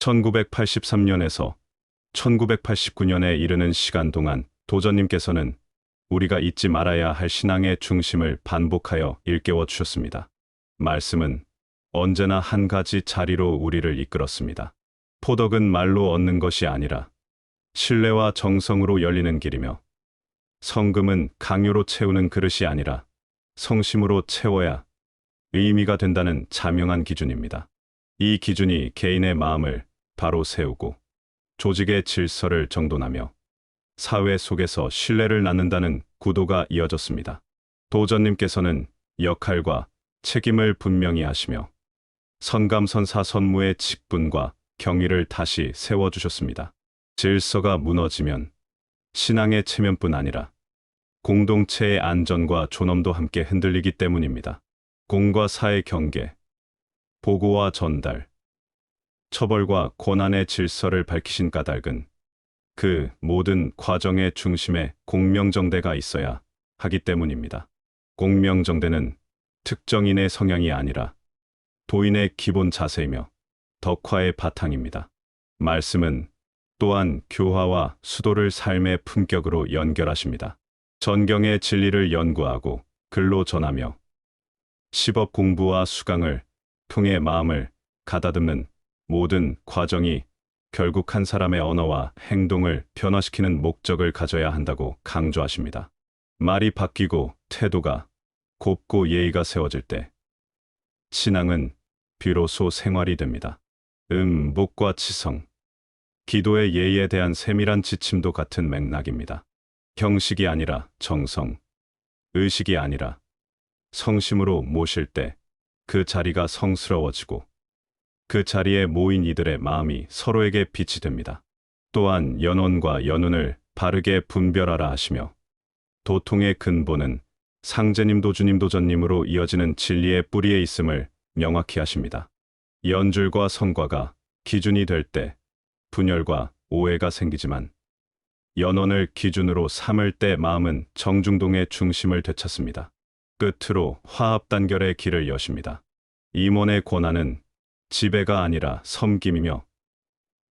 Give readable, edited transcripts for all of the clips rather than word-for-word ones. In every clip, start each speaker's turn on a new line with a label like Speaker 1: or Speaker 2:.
Speaker 1: 1983년에서 1989년에 이르는 시간 동안 도전님께서는 우리가 잊지 말아야 할 신앙의 중심을 반복하여 일깨워 주셨습니다. 말씀은 언제나 한 가지 자리로 우리를 이끌었습니다. 포덕은 말로 얻는 것이 아니라 신뢰와 정성으로 열리는 길이며, 성금은 강요로 채우는 그릇이 아니라 성심으로 채워야 의미가 된다는 자명한 기준입니다. 이 기준이 개인의 마음을 바로 세우고 조직의 질서를 정돈하며 사회 속에서 신뢰를 낳는다는 구도가 이어졌습니다. 도전님께서는 역할과 책임을 분명히 하시며 선감선사 선무의 직분과 경의를 다시 세워주셨습니다. 질서가 무너지면 신앙의 체면뿐 아니라 공동체의 안전과 존엄도 함께 흔들리기 때문입니다. 공과 사의 경계, 보고와 전달, 처벌과 권한의 질서를 밝히신 까닭은 그 모든 과정의 중심에 공명정대가 있어야 하기 때문입니다. 공명정대는 특정인의 성향이 아니라 도인의 기본 자세이며 덕화의 바탕입니다. 말씀은 또한 교화와 수도를 삶의 품격으로 연결하십니다. 전경의 진리를 연구하고 글로 전하며 시법 공부와 수강을 통해 마음을 가다듬는 모든 과정이 결국 한 사람의 언어와 행동을 변화시키는 목적을 가져야 한다고 강조하십니다. 말이 바뀌고 태도가 곱고 예의가 세워질 때 신앙은 비로소 생활이 됩니다. 목과 치성, 기도의 예의에 대한 세밀한 지침도 같은 맥락입니다. 형식이 아니라 정성, 의식이 아니라 성심으로 모실 때 그 자리가 성스러워지고 그 자리에 모인 이들의 마음이 서로에게 빛이 됩니다. 또한 연원과 연운을 바르게 분별하라 하시며 도통의 근본은 상제님 도주님 도전님으로 이어지는 진리의 뿌리에 있음을 명확히 하십니다. 연줄과 성과가 기준이 될 때 분열과 오해가 생기지만 연원을 기준으로 삼을 때 마음은 정중동의 중심을 되찾습니다. 끝으로 화합단결의 길을 여십니다. 임원의 권한은 지배가 아니라 섬김이며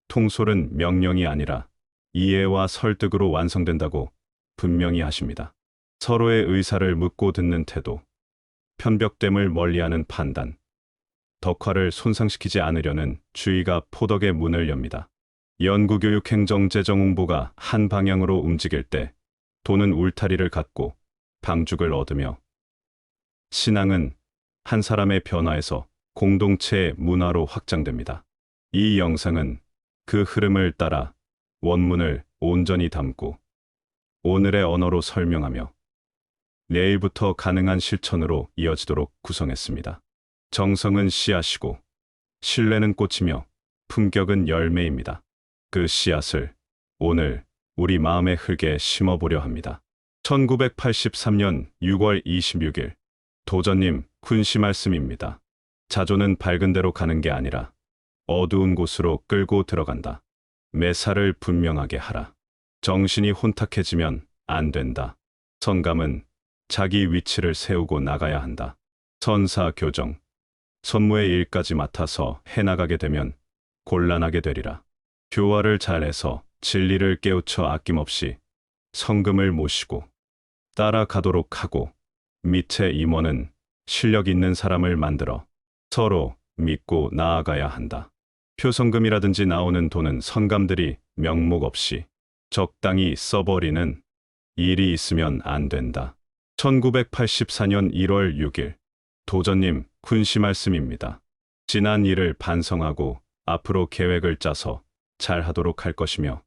Speaker 1: 통솔은 명령이 아니라 이해와 설득으로 완성된다고 분명히 하십니다. 서로의 의사를 묻고 듣는 태도, 편벽됨을 멀리하는 판단, 덕화를 손상시키지 않으려는 주의가 포덕의 문을 엽니다. 연구교육행정재정홍보가 한 방향으로 움직일 때 도는 울타리를 갖고 방죽을 얻으며 신앙은 한 사람의 변화에서 공동체의 문화로 확장됩니다. 이 영상은 그 흐름을 따라 원문을 온전히 담고 오늘의 언어로 설명하며 내일부터 가능한 실천으로 이어지도록 구성했습니다. 정성은 씨앗이고 신뢰는 꽃이며 품격은 열매입니다. 그 씨앗을 오늘 우리 마음의 흙에 심어보려 합니다. 1983년 6월 26일 도전님 군시 말씀입니다. 자조는 밝은 데로 가는 게 아니라 어두운 곳으로 끌고 들어간다. 매사를 분명하게 하라. 정신이 혼탁해지면 안 된다. 성감은 자기 위치를 세우고 나가야 한다. 선사 교정, 선무의 일까지 맡아서 해나가게 되면 곤란하게 되리라. 교화를 잘해서 진리를 깨우쳐 아낌없이 성금을 모시고 따라가도록 하고 밑에 임원은 실력 있는 사람을 만들어 서로 믿고 나아가야 한다. 표성금이라든지 나오는 돈은 선감들이 명목 없이 적당히 써버리는 일이 있으면 안 된다. 1984년 1월 6일 도전님 군시 말씀입니다. 지난 일을 반성하고 앞으로 계획을 짜서 잘 하도록 할 것이며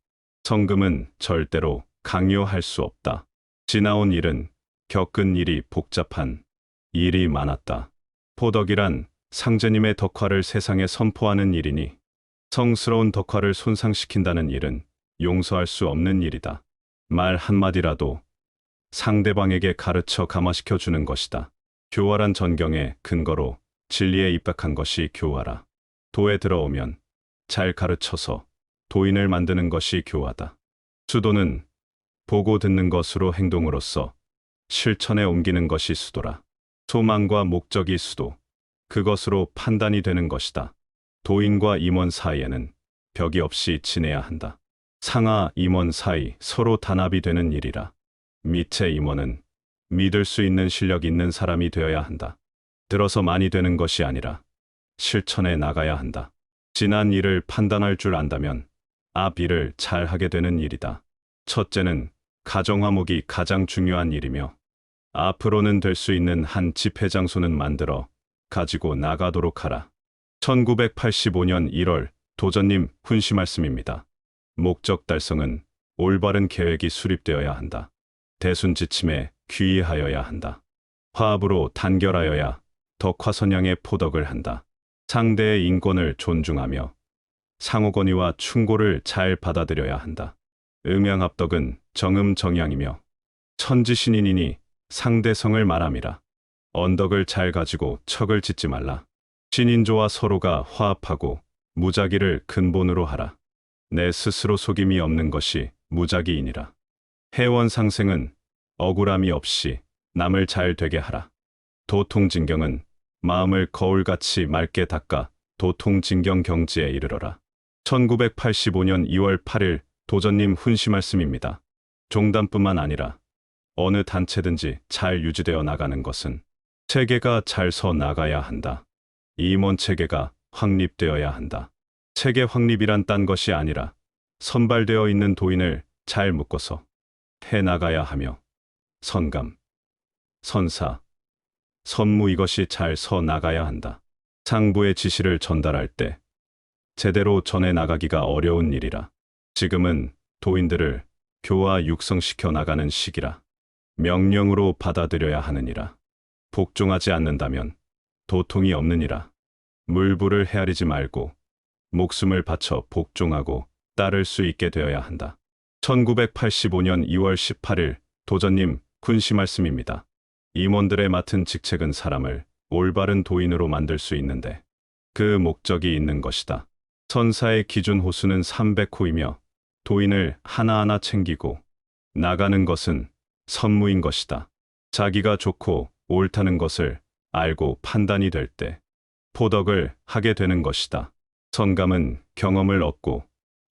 Speaker 1: 성금은 절대로 강요할 수 없다. 지나온 일은 겪은 일이 복잡한 일이 많았다. 포덕이란 상제님의 덕화를 세상에 선포하는 일이니 성스러운 덕화를 손상시킨다는 일은 용서할 수 없는 일이다. 말 한마디라도 상대방에게 가르쳐 감화시켜 주는 것이다. 교활한 전경의 근거로 진리에 입각한 것이 교화라. 도에 들어오면 잘 가르쳐서 도인을 만드는 것이 교화다. 수도는 보고 듣는 것으로 행동으로써 실천에 옮기는 것이 수도라. 소망과 목적이 수도, 그것으로 판단이 되는 것이다. 도인과 임원 사이에는 벽이 없이 지내야 한다. 상하 임원 사이 서로 단합이 되는 일이라. 밑의 임원은 믿을 수 있는 실력 있는 사람이 되어야 한다. 들어서 많이 되는 것이 아니라 실천해 나가야 한다. 지난 일을 판단할 줄 안다면 앞 일을 잘 하게 되는 일이다. 첫째는 가정화목이 가장 중요한 일이며 앞으로는 될 수 있는 한 집회 장소는 만들어 가지고 나가도록 하라. 1985년 1월 도전님 훈시 말씀입니다. 목적 달성은 올바른 계획이 수립되어야 한다. 대순지침에 귀의하여야 한다. 화합으로 단결하여야 덕화선양의 포덕을 한다. 상대의 인권을 존중하며 상호건의와 충고를 잘 받아들여야 한다. 음양합덕은 정음정양이며 천지신인이니 상대성을 말함이라. 언덕을 잘 가지고 척을 짓지 말라. 신인조와 서로가 화합하고 무작위를 근본으로 하라. 내 스스로 속임이 없는 것이 무작위이니라. 해원상생은 억울함이 없이 남을 잘 되게 하라. 도통진경은 마음을 거울같이 맑게 닦아 도통진경 경지에 이르러라. 1985년 2월 8일 도전님 훈시 말씀입니다. 종단뿐만 아니라 어느 단체든지 잘 유지되어 나가는 것은 체계가 잘 서 나가야 한다. 임원 체계가 확립되어야 한다. 체계 확립이란 딴 것이 아니라 선발되어 있는 도인을 잘 묶어서 해 나가야 하며 선감, 선사, 선무 이것이 잘 서 나가야 한다. 상부의 지시를 전달할 때 제대로 전해 나가기가 어려운 일이라. 지금은 도인들을 교화 육성시켜 나가는 시기라. 명령으로 받아들여야 하느니라. 복종하지 않는다면 도통이 없느니라. 물부를 헤아리지 말고 목숨을 바쳐 복종하고 따를 수 있게 되어야 한다. 1985년 2월 18일 도전님 훈시 말씀입니다. 임원들의 맡은 직책은 사람을 올바른 도인으로 만들 수 있는데 그 목적이 있는 것이다. 선사의 기준 호수는 300호이며 도인을 하나하나 챙기고 나가는 것은 선무인 것이다. 자기가 좋고 옳다는 것을 알고 판단이 될 때 포덕을 하게 되는 것이다. 선감은 경험을 얻고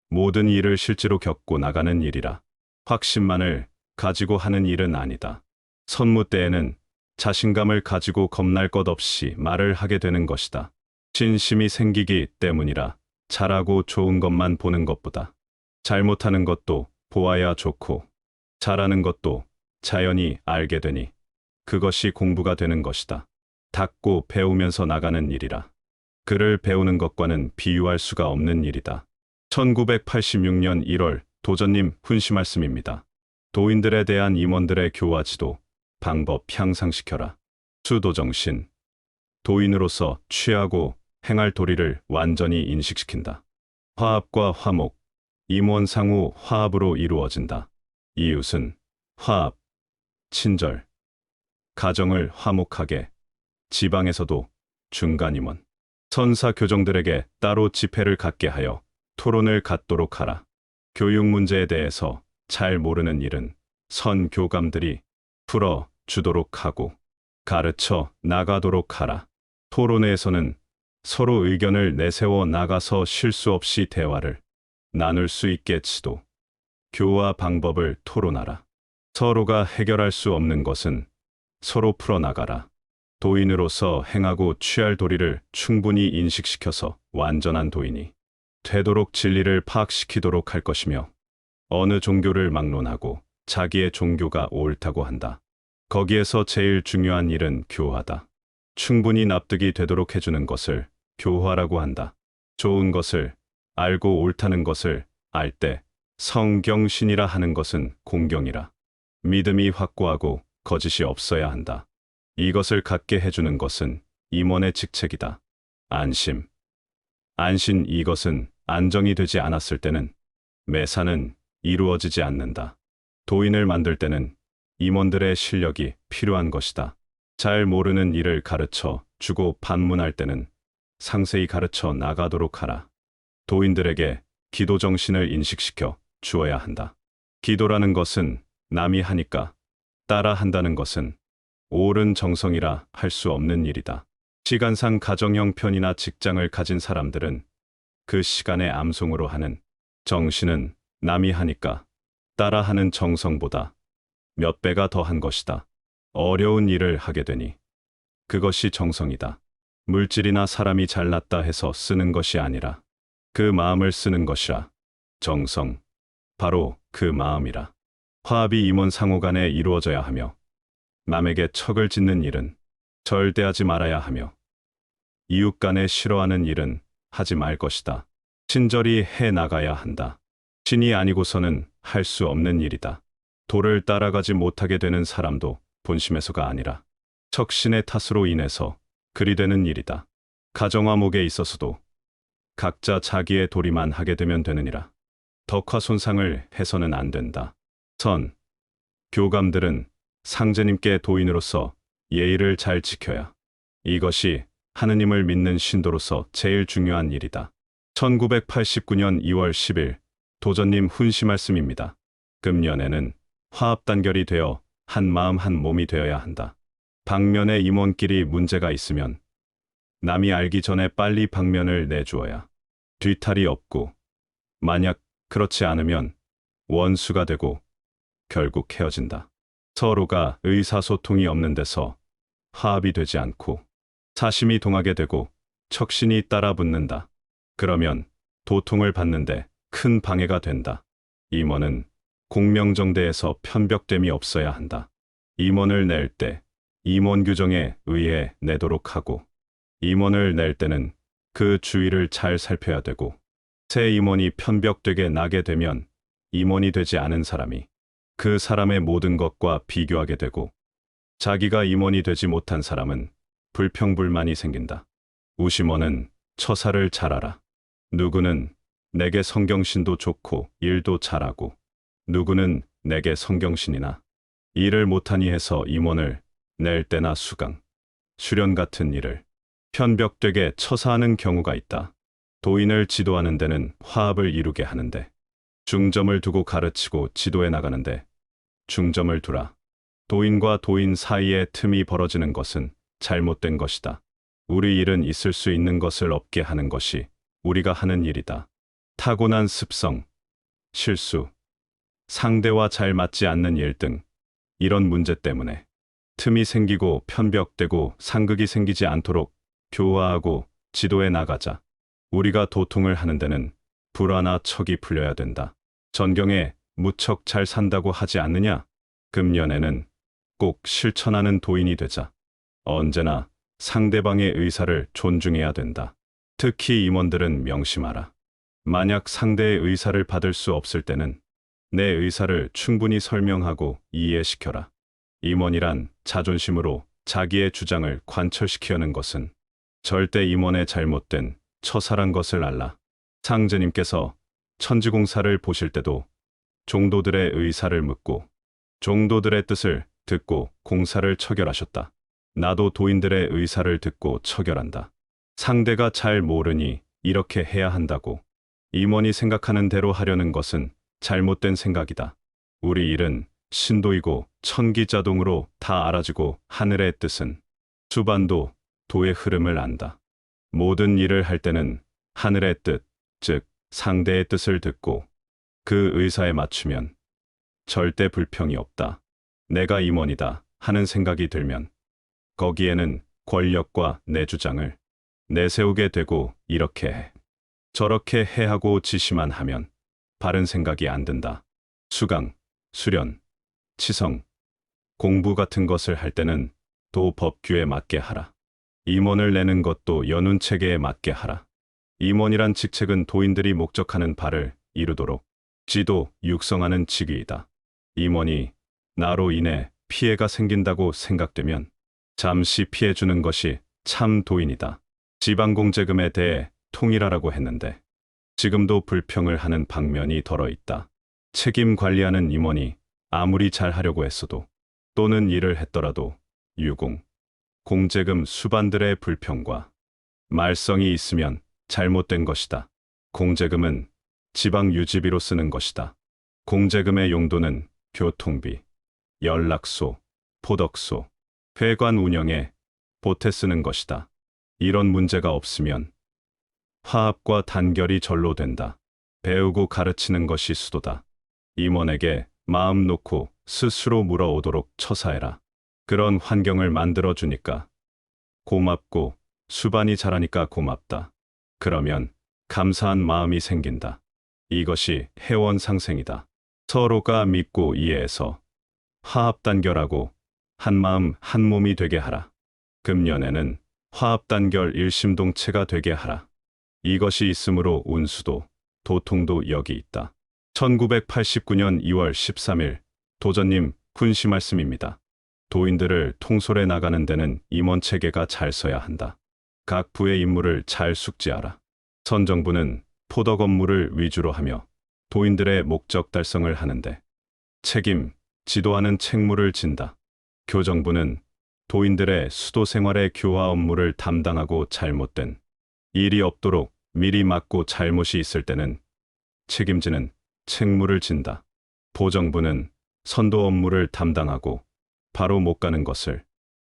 Speaker 1: 모든 일을 실제로 겪고 나가는 일이라. 확신만을 가지고 하는 일은 아니다. 선무 때에는 자신감을 가지고 겁날 것 없이 말을 하게 되는 것이다. 진심이 생기기 때문이라. 잘하고 좋은 것만 보는 것보다 잘못하는 것도 보아야 좋고 잘하는 것도 자연히 알게 되니 그것이 공부가 되는 것이다. 닦고 배우면서 나가는 일이라. 글을 배우는 것과는 비유할 수가 없는 일이다. 1986년 1월 도전님 훈시 말씀입니다. 도인들에 대한 임원들의 교화 지도, 방법 향상시켜라. 수도정신, 도인으로서 취하고 행할 도리를 완전히 인식시킨다. 화합과 화목, 임원 상호 화합으로 이루어진다. 이웃은 화합, 친절, 가정을 화목하게, 지방에서도 중간임원, 선사 교정들에게 따로 집회를 갖게 하여 토론을 갖도록 하라. 교육 문제에 대해서 잘 모르는 일은 선교감들이 풀어 주도록 하고 가르쳐 나가도록 하라. 토론회에서는 서로 의견을 내세워 나가서 실수 없이 대화를 나눌 수 있게 지도, 교화 방법을 토론하라. 서로가 해결할 수 없는 것은 서로 풀어나가라. 도인으로서 행하고 취할 도리를 충분히 인식시켜서 완전한 도인이 되도록 진리를 파악시키도록 할 것이며 어느 종교를 막론하고 자기의 종교가 옳다고 한다. 거기에서 제일 중요한 일은 교화다. 충분히 납득이 되도록 해주는 것을 교화라고 한다. 좋은 것을 알고 옳다는 것을 알 때 성경신이라 하는 것은 공경이라. 믿음이 확고하고 거짓이 없어야 한다. 이것을 갖게 해주는 것은 임원의 직책이다. 안심, 안신 이것은 안정이 되지 않았을 때는 매사는 이루어지지 않는다. 도인을 만들 때는 임원들의 실력이 필요한 것이다. 잘 모르는 일을 가르쳐 주고 반문할 때는 상세히 가르쳐 나가도록 하라. 도인들에게 기도 정신을 인식시켜 주어야 한다. 기도라는 것은 남이 하니까 따라 한다는 것은 옳은 정성이라 할 수 없는 일이다. 시간상 가정 형편이나 직장을 가진 사람들은 그 시간에 암송으로 하는 정신은 남이 하니까 따라하는 정성보다 몇 배가 더한 것이다. 어려운 일을 하게 되니 그것이 정성이다. 물질이나 사람이 잘났다 해서 쓰는 것이 아니라 그 마음을 쓰는 것이라. 정성, 바로 그 마음이라. 화합이 임원 상호 간에 이루어져야 하며 남에게 척을 짓는 일은 절대 하지 말아야 하며 이웃 간에 싫어하는 일은 하지 말 것이다. 친절히 해 나가야 한다. 신이 아니고서는 할 수 없는 일이다. 도를 따라가지 못하게 되는 사람도 본심에서가 아니라 척신의 탓으로 인해서 그리 되는 일이다. 가정화목에 있어서도 각자 자기의 도리만 하게 되면 되느니라. 덕화 손상을 해서는 안 된다. 선, 교감들은 상제님께 도인으로서 예의를 잘 지켜야 이것이 하느님을 믿는 신도로서 제일 중요한 일이다. 1989년 2월 10일 도전님 훈시 말씀입니다. 금년에는 화합 단결이 되어 한 마음 한 몸이 되어야 한다. 방면의 임원끼리 문제가 있으면 남이 알기 전에 빨리 방면을 내주어야 뒤탈이 없고, 만약 그렇지 않으면 원수가 되고 결국 헤어진다. 서로가 의사소통이 없는 데서 화합이 되지 않고 사심이 동하게 되고 척신이 따라붙는다. 그러면 도통을 받는데 큰 방해가 된다. 임원은 공명정대에서 편벽됨이 없어야 한다. 임원을 낼 때 임원 규정에 의해 내도록 하고, 임원을 낼 때는 그 주의를 잘 살펴야 되고, 새 임원이 편벽되게 나게 되면 임원이 되지 않은 사람이 그 사람의 모든 것과 비교하게 되고, 자기가 임원이 되지 못한 사람은 불평불만이 생긴다. 우심원은 처사를 잘 알아. 누구는 내게 성경신도 좋고 일도 잘하고, 누구는 내게 성경신이나 일을 못하니 해서 임원을 낼 때나 수강, 수련 같은 일을 편벽되게 처사하는 경우가 있다. 도인을 지도하는 데는 화합을 이루게 하는데, 중점을 두고 가르치고 지도해 나가는데 중점을 두라. 도인과 도인 사이에 틈이 벌어지는 것은 잘못된 것이다. 우리 일은 있을 수 있는 것을 없게 하는 것이 우리가 하는 일이다. 타고난 습성, 실수, 상대와 잘 맞지 않는 일 등 이런 문제 때문에 틈이 생기고 편벽되고 상극이 생기지 않도록 교화하고 지도해 나가자. 우리가 도통을 하는 데는 불화나 척이 풀려야 된다. 전경에 무척 잘 산다고 하지 않느냐? 금년에는 꼭 실천하는 도인이 되자. 언제나 상대방의 의사를 존중해야 된다. 특히 임원들은 명심하라. 만약 상대의 의사를 받을 수 없을 때는 내 의사를 충분히 설명하고 이해시켜라. 임원이란 자존심으로 자기의 주장을 관철시키려는 것은 절대 임원의 잘못된 처사란 것을 알라. 상제님께서 천지공사를 보실 때도 종도들의 의사를 묻고 종도들의 뜻을 듣고 공사를 처결하셨다. 나도 도인들의 의사를 듣고 처결한다. 상대가 잘 모르니 이렇게 해야 한다고 임원이 생각하는 대로 하려는 것은 잘못된 생각이다. 우리 일은 신도이고 천기자동으로 다 알아지고 하늘의 뜻은 수반도 도의 흐름을 안다. 모든 일을 할 때는 하늘의 뜻, 즉 상대의 뜻을 듣고 그 의사에 맞추면 절대 불평이 없다. 내가 임원이다 하는 생각이 들면 거기에는 권력과 내 주장을 내세우게 되고 이렇게 해, 저렇게 해 하고 지시만 하면 바른 생각이 안 든다. 수강, 수련, 치성, 공부 같은 것을 할 때는 도 법규에 맞게 하라. 임원을 내는 것도 연운체계에 맞게 하라. 임원이란 직책은 도인들이 목적하는 바를 이루도록 지도, 육성하는 직위이다. 임원이 나로 인해 피해가 생긴다고 생각되면 잠시 피해주는 것이 참 도인이다. 지방공제금에 대해 통일하라고 했는데 지금도 불평을 하는 방면이 덜어 있다. 책임 관리하는 임원이 아무리 잘하려고 했어도 또는 일을 했더라도 유공, 공제금 수반들의 불평과 말썽이 있으면 잘못된 것이다. 공제금은 지방 유지비로 쓰는 것이다. 공제금의 용도는 교통비, 연락소, 포덕소, 회관 운영에 보태 쓰는 것이다. 이런 문제가 없으면 화합과 단결이 절로 된다. 배우고 가르치는 것이 수도다. 임원에게 마음 놓고 스스로 물어오도록 처사해라. 그런 환경을 만들어 주니까 고맙고 수반이 잘하니까 고맙다. 그러면 감사한 마음이 생긴다. 이것이 회원 상생이다. 서로가 믿고 이해해서 화합 단결하고 한마음 한몸이 되게 하라. 금년에는 화합 단결 일심동체가 되게 하라. 이것이 있으므로 운수도 도통도 여기 있다. 1989년 2월 13일 도전님 훈시 말씀입니다. 도인들을 통솔해 나가는 데는 임원 체계가 잘 서야 한다. 각 부의 임무를 잘 숙지하라. 선정부는 포덕 업무를 위주로 하며 도인들의 목적 달성을 하는데 책임, 지도하는 책무를 진다. 교정부는 도인들의 수도 생활의 교화 업무를 담당하고 잘못된 일이 없도록 미리 막고 잘못이 있을 때는 책임지는 책무를 진다. 보정부는 선도 업무를 담당하고 바로 못 가는 것을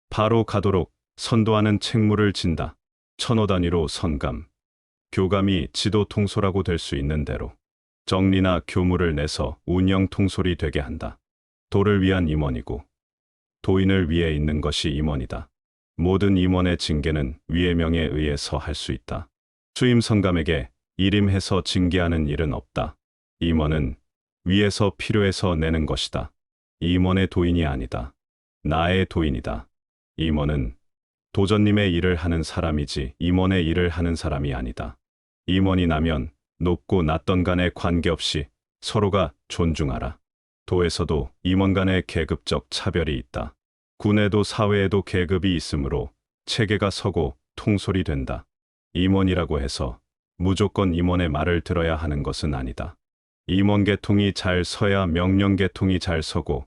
Speaker 1: 바로 가도록 선도하는 책무를 진다. 천호 단위로 선감, 교감이 지도 통솔하고 될 수 있는 대로 정리나 교무를 내서 운영 통솔이 되게 한다. 도를 위한 임원이고 도인을 위해 있는 것이 임원이다. 모든 임원의 징계는 위의 명에 의해서 할 수 있다. 수임 성감에게 일임해서 징계하는 일은 없다. 임원은 위에서 필요해서 내는 것이다. 임원의 도인이 아니다. 나의 도인이다. 임원은 도전님의 일을 하는 사람이지 임원의 일을 하는 사람이 아니다. 임원이 나면 높고 낮던 간에 관계없이 서로가 존중하라. 도에서도 임원 간의 계급적 차별이 있다. 군에도 사회에도 계급이 있으므로 체계가 서고 통솔이 된다. 임원이라고 해서 무조건 임원의 말을 들어야 하는 것은 아니다. 임원 계통이 잘 서야 명령 계통이 잘 서고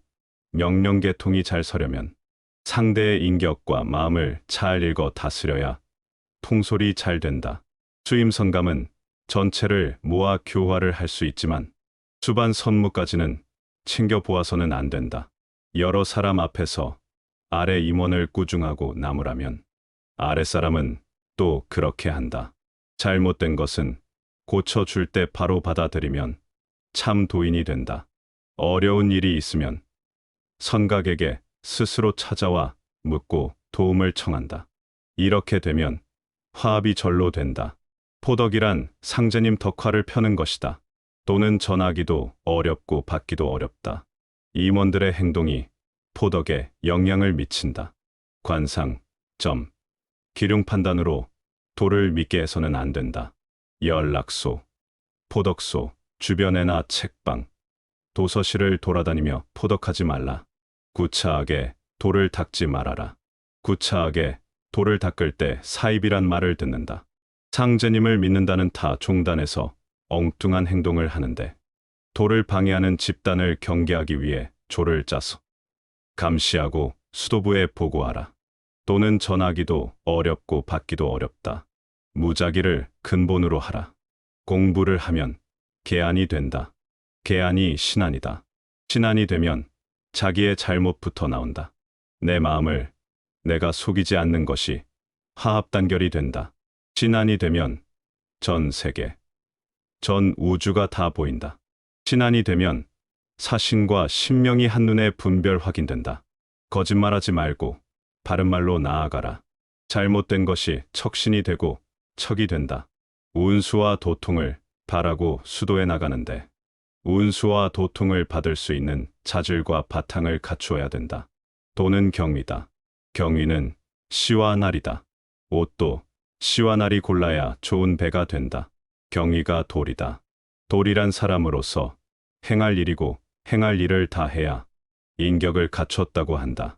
Speaker 1: 명령 계통이 잘 서려면 상대의 인격과 마음을 잘 읽어 다스려야 통솔이 잘 된다. 수임 성감은 전체를 모아 교화를 할 수 있지만 수반 선무까지는 챙겨 보아서는 안 된다. 여러 사람 앞에서 아래 임원을 꾸중하고 나무라면 아랫사람은 또 그렇게 한다. 잘못된 것은 고쳐줄 때 바로 받아들이면 참 도인이 된다. 어려운 일이 있으면 선각에게 스스로 찾아와 묻고 도움을 청한다. 이렇게 되면 화합이 절로 된다. 포덕이란 상제님 덕화를 펴는 것이다. 또는 전하기도 어렵고 받기도 어렵다. 임원들의 행동이 포덕에 영향을 미친다. 관상, 점, 기륭 판단으로 도를 믿게 해서는 안 된다. 연락소, 포덕소, 주변에나 책방, 도서실을 돌아다니며 포덕하지 말라. 구차하게 도를 닦지 말아라. 구차하게 도를 닦을 때 사입이란 말을 듣는다. 상제님을 믿는다는 타 종단에서 엉뚱한 행동을 하는데 도를 방해하는 집단을 경계하기 위해 조를 짜서 감시하고 수도부에 보고하라. 도는 전하기도 어렵고 받기도 어렵다. 무작위를 근본으로 하라. 공부를 하면 계안이 된다. 계안이 신안이다. 신안이 되면 자기의 잘못부터 나온다. 내 마음을 내가 속이지 않는 것이 화합 단결이 된다. 신안이 되면 전 세계, 전 우주가 다 보인다. 신안이 되면 사신과 신명이 한눈에 분별 확인된다. 거짓말하지 말고 바른 말로 나아가라. 잘못된 것이 척신이 되고 척이 된다. 운수와 도통을 바라고 수도해 나가는데 운수와 도통을 받을 수 있는 자질과 바탕을 갖추어야 된다. 도는 경위다. 경위는 시와 날이다. 옷도 시와 날이 골라야 좋은 배가 된다. 경위가 돌이다. 돌이란 사람으로서 행할 일이고 행할 일을 다 해야 인격을 갖췄다고 한다.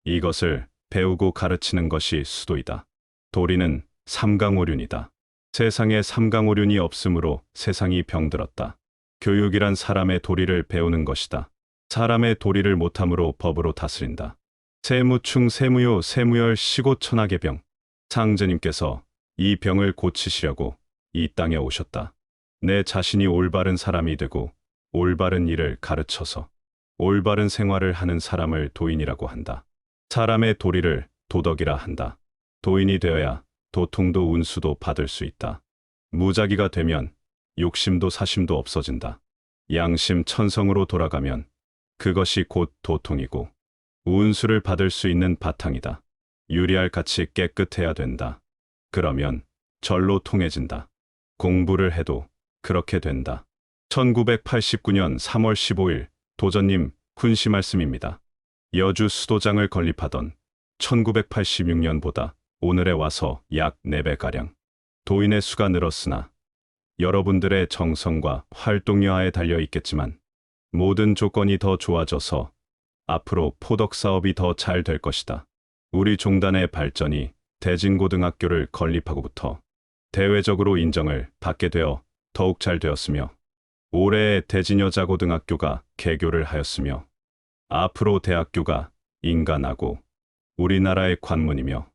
Speaker 1: 이것을 배우고 가르치는 것이 수도이다. 도리는 삼강오륜이다. 세상에 삼강오륜이 없으므로 세상이 병들었다. 교육이란 사람의 도리를 배우는 것이다. 사람의 도리를 못함으로 법으로 다스린다. 세무충 세무요 세무열 시고천하계 병. 상제님께서 이 병을 고치시려고 이 땅에 오셨다. 내 자신이 올바른 사람이 되고 올바른 일을 가르쳐서 올바른 생활을 하는 사람을 도인이라고 한다. 사람의 도리를 도덕이라 한다. 도인이 되어야 도통도 운수도 받을 수 있다. 무작위가 되면 욕심도 사심도 없어진다. 양심 천성으로 돌아가면 그것이 곧 도통이고 운수를 받을 수 있는 바탕이다. 유리할 같이 깨끗해야 된다. 그러면 절로 통해진다. 공부를 해도 그렇게 된다. 1989년 3월 15일 도전님 훈시 말씀입니다. 여주 수도장을 건립하던 1986년보다 오늘에 와서 약 4배가량 도인의 수가 늘었으나 여러분들의 정성과 활동 여하에 달려 있겠지만 모든 조건이 더 좋아져서 앞으로 포덕 사업이 더 잘 될 것이다. 우리 종단의 발전이 대진고등학교를 건립하고부터 대외적으로 인정을 받게 되어 더욱 잘 되었으며 올해의 대진여자고등학교가 개교를 하였으며 앞으로 대학교가 인간하고 우리나라의 관문이며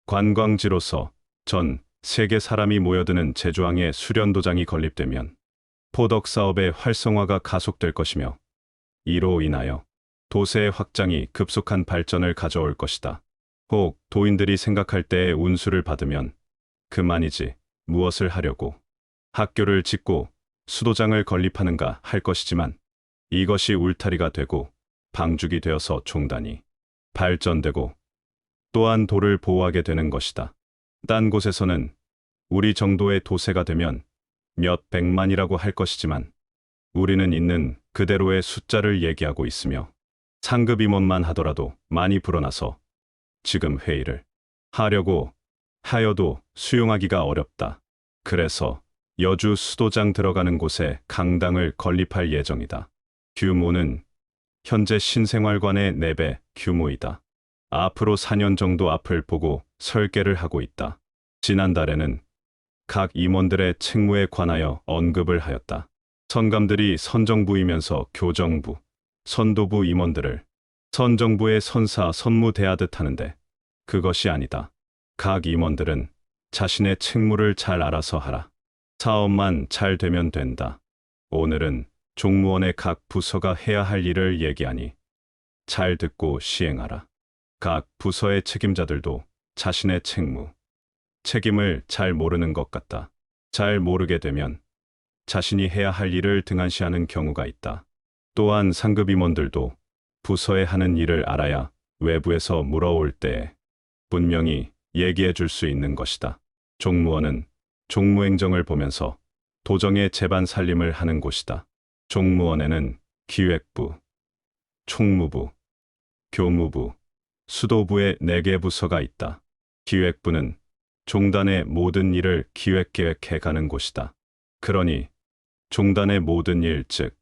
Speaker 1: 관광지로서 전 세계 사람이 모여드는 제주항에 수련도장이 건립되면 포덕 사업의 활성화가 가속될 것이며 이로 인하여 도세의 확장이 급속한 발전을 가져올 것이다. 혹 도인들이 생각할 때의 운수를 받으면 그만이지 무엇을 하려고 학교를 짓고 수도장을 건립하는가 할 것이지만 이것이 울타리가 되고 방죽이 되어서 종단이 발전되고 또한 도를 보호하게 되는 것이다. 딴 곳에서는 우리 정도의 도세가 되면 몇 백만이라고 할 것이지만 우리는 있는 그대로의 숫자를 얘기하고 있으며 상급 임원만 하더라도 많이 불어나서 지금 회의를 하려고 하여도 수용하기가 어렵다. 그래서 여주 수도장 들어가는 곳에 강당을 건립할 예정이다. 규모는 현재 신생활관의 4배 규모이다. 앞으로 4년 정도 앞을 보고 설계를 하고 있다. 지난달에는 각 임원들의 책무에 관하여 언급을 하였다. 선감들이 선정부이면서 교정부, 선도부 임원들을 선정부의 선사, 선무대하듯 하는데 그것이 아니다. 각 임원들은 자신의 책무를 잘 알아서 하라. 사업만 잘 되면 된다. 오늘은 종무원의 각 부서가 해야 할 일을 얘기하니 잘 듣고 시행하라. 각 부서의 책임자들도 자신의 책무, 책임을 잘 모르는 것 같다. 잘 모르게 되면 자신이 해야 할 일을 등한시하는 경우가 있다. 또한 상급 임원들도 부서에 하는 일을 알아야 외부에서 물어올 때에 분명히 얘기해 줄 수 있는 것이다. 종무원은 종무행정을 보면서 도정의 제반 살림을 하는 곳이다. 종무원에는 기획부, 총무부, 교무부, 수도부의 4개 부서가 있다. 기획부는 종단의 모든 일을 기획계획해 가는 곳이다. 그러니 종단의 모든 일, 즉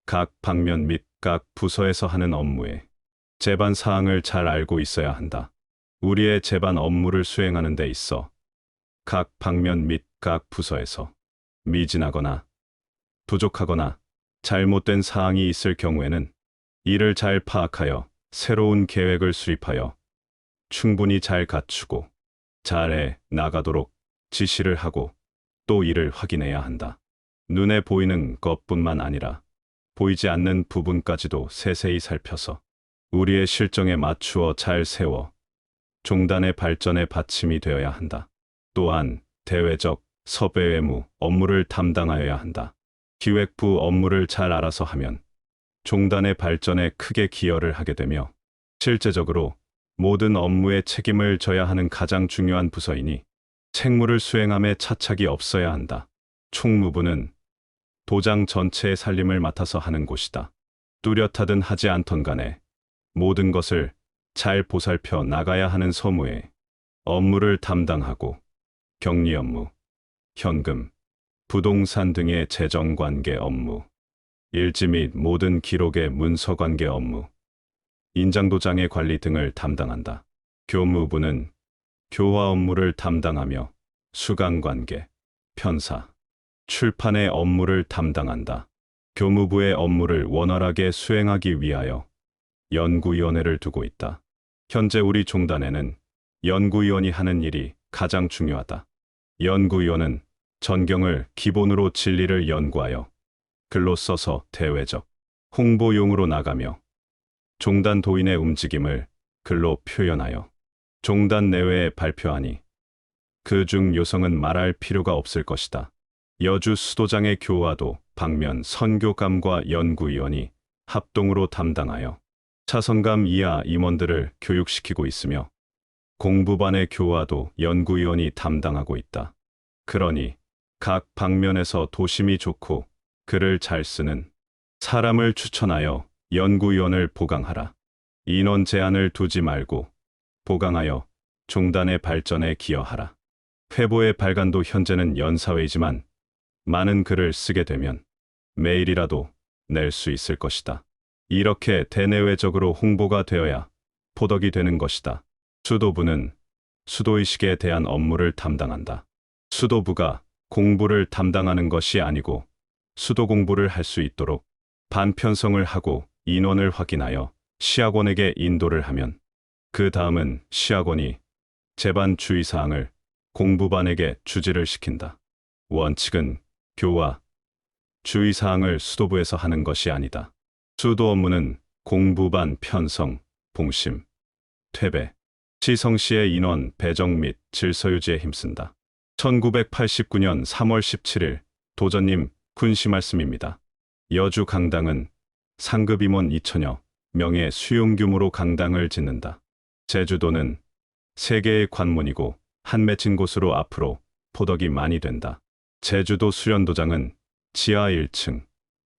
Speaker 1: 각 방면 및 각 부서에서 하는 업무에 제반 사항을 잘 알고 있어야 한다. 우리의 제반 업무를 수행하는 데 있어 각 방면 및 각 부서에서 미진하거나 부족하거나 잘못된 사항이 있을 경우에는 이를 잘 파악하여 새로운 계획을 수립하여 충분히 잘 갖추고 잘해 나가도록 지시를 하고 또 이를 확인해야 한다. 눈에 보이는 것뿐만 아니라 보이지 않는 부분까지도 세세히 살펴서 우리의 실정에 맞추어 잘 세워 종단의 발전의 받침이 되어야 한다. 또한 대외적 섭외외무 업무를 담당하여야 한다. 기획부 업무를 잘 알아서 하면 종단의 발전에 크게 기여를 하게 되며 실제적으로 모든 업무에 책임을 져야 하는 가장 중요한 부서이니 책무를 수행함에 차착이 없어야 한다. 총무부는 도장 전체의 살림을 맡아서 하는 곳이다. 뚜렷하든 하지 않던 간에 모든 것을 잘 보살펴 나가야 하는 서무에 업무를 담당하고 격리 업무, 현금, 부동산 등의 재정관계 업무, 일지 및 모든 기록의 문서관계 업무, 인장도장의 관리 등을 담당한다. 교무부는 교화 업무를 담당하며 수강관계, 편사, 출판의 업무를 담당한다. 교무부의 업무를 원활하게 수행하기 위하여 연구위원회를 두고 있다. 현재 우리 종단에는 연구위원이 하는 일이 가장 중요하다. 연구위원은 전경을 기본으로 진리를 연구하여 글로 써서 대외적 홍보용으로 나가며 종단 도인의 움직임을 글로 표현하여 종단 내외에 발표하니 그중 요성은 말할 필요가 없을 것이다. 여주 수도장의 교화도 방면 선교감과 연구위원이 합동으로 담당하여 차성감 이하 임원들을 교육시키고 있으며 공부반의 교화도 연구위원이 담당하고 있다. 그러니 각 방면에서 도심이 좋고 글을 잘 쓰는 사람을 추천하여 연구위원을 보강하라. 인원 제한을 두지 말고 보강하여 종단의 발전에 기여하라. 회보의 발간도 현재는 연사회이지만 많은 글을 쓰게 되면 매일이라도 낼 수 있을 것이다. 이렇게 대내외적으로 홍보가 되어야 포덕이 되는 것이다. 수도부는 수도의식에 대한 업무를 담당한다. 수도부가 공부를 담당하는 것이 아니고 수도 공부를 할 수 있도록 반편성을 하고 인원을 확인하여 시학원에게 인도를 하면 그 다음은 시학원이 제반 주의사항을 공부반에게 주지를 시킨다. 원칙은 교화, 주의사항을 수도부에서 하는 것이 아니다. 수도 업무는 공부반 편성, 봉심, 퇴배, 시성시의 인원 배정 및 질서 유지에 힘쓴다. 1989년 3월 17일 도전님 군시 말씀입니다. 여주 강당은 상급 임원 2천여 명의 수용 규모로 강당을 짓는다. 제주도는 세계의 관문이고 한 맺힌 곳으로 앞으로 포덕이 많이 된다. 제주도 수련도장은 지하 1층,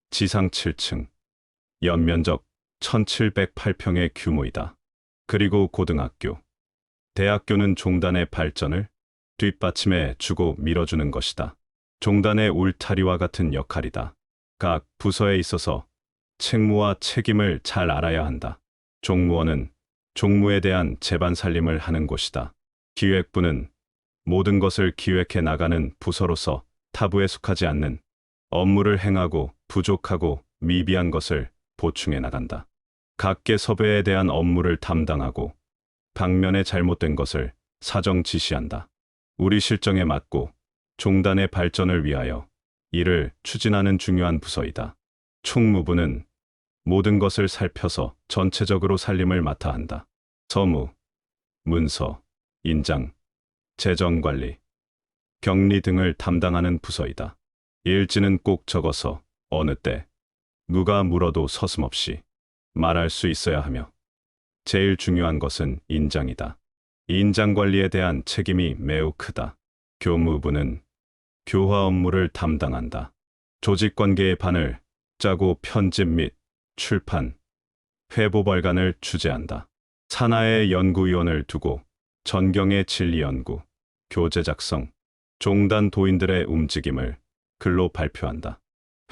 Speaker 1: 지상 7층, 연면적 1708평의 규모이다. 그리고 고등학교, 대학교는 종단의 발전을 뒷받침해 주고 밀어주는 것이다. 종단의 울타리와 같은 역할이다. 각 부서에 있어서 책무와 책임을 잘 알아야 한다. 종무원은 종무에 대한 제반 살림을 하는 곳이다. 기획부는 모든 것을 기획해 나가는 부서로서 타부에 속하지 않는 업무를 행하고 부족하고 미비한 것을 보충해 나간다. 각계 섭외에 대한 업무를 담당하고 방면에 잘못된 것을 사정 지시한다. 우리 실정에 맞고 종단의 발전을 위하여 이를 추진하는 중요한 부서이다. 총무부는 모든 것을 살펴서 전체적으로 살림을 맡아 한다. 서무, 문서, 인장, 재정관리, 격리 등을 담당하는 부서이다. 일지는 꼭 적어서 어느 때 누가 물어도 서슴없이 말할 수 있어야 하며 제일 중요한 것은 인장이다. 인장 관리에 대한 책임이 매우 크다. 교무부는 교화 업무를 담당한다. 조직관계의 반을 짜고 편집 및 출판, 회보 발간을 주재한다. 산하에 연구위원을 두고 전경의 진리 연구, 교재 작성, 종단 도인들의 움직임을 글로 발표한다.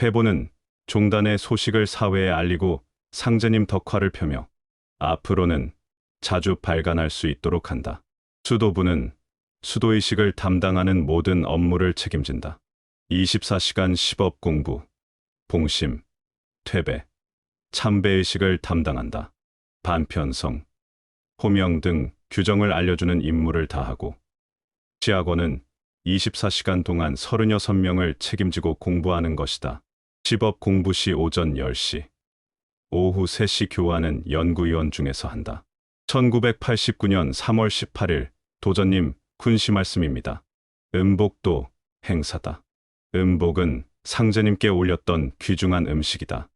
Speaker 1: 회보는 종단의 소식을 사회에 알리고 상제님 덕화를 펴며 앞으로는 자주 발간할 수 있도록 한다. 수도부는 수도의식을 담당하는 모든 업무를 책임진다. 24시간 시법 공부, 봉심, 퇴배, 참배의식을 담당한다. 반편성, 호명 등 규정을 알려주는 임무를 다하고 시학원은 24시간 동안 36명을 책임지고 공부하는 것이다. 시법 공부 시 오전 10시, 오후 3시 교화는 연구위원 중에서 한다. 1989년 3월 18일 도전님 군시 말씀입니다. 음복도 행사다. 음복은 상제님께 올렸던 귀중한 음식이다.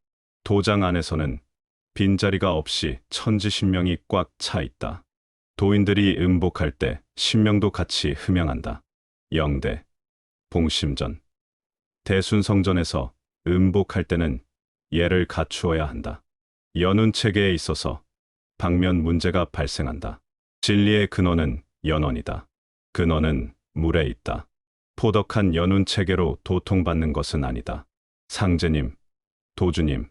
Speaker 1: 도장 안에서는 빈자리가 없이 천지신명이 꽉 차 있다. 도인들이 음복할 때 신명도 같이 흠양한다. 영대, 봉심전, 대순성전에서 음복할 때는 예를 갖추어야 한다. 연운 체계에 있어서 방면 문제가 발생한다. 진리의 근원은 연원이다. 근원은 물에 있다. 포덕한 연운 체계로 도통받는 것은 아니다. 상제님, 도주님,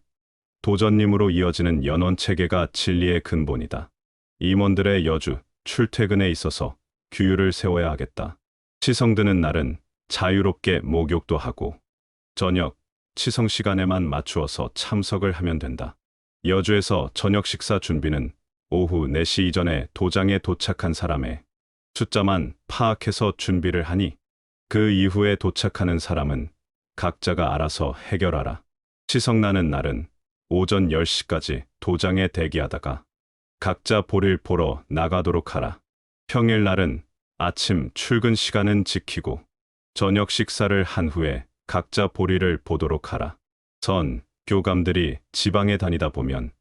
Speaker 1: 도전님으로 이어지는 연원 체계가 진리의 근본이다. 임원들의 여주, 출퇴근에 있어서 규율을 세워야 하겠다. 치성드는 날은 자유롭게 목욕도 하고 저녁, 치성 시간에만 맞추어서 참석을 하면 된다. 여주에서 저녁 식사 준비는 오후 4시 이전에 도장에 도착한 사람의 숫자만 파악해서 준비를 하니 그 이후에 도착하는 사람은 각자가 알아서 해결하라. 치성나는 날은 오전 10시까지 도장에 대기하다가 각자 볼일 보러 나가도록 하라. 평일 날은 아침 출근 시간은 지키고 저녁 식사를 한 후에 각자 볼일을 보도록 하라. 선, 교감들이 지방에 다니다 보면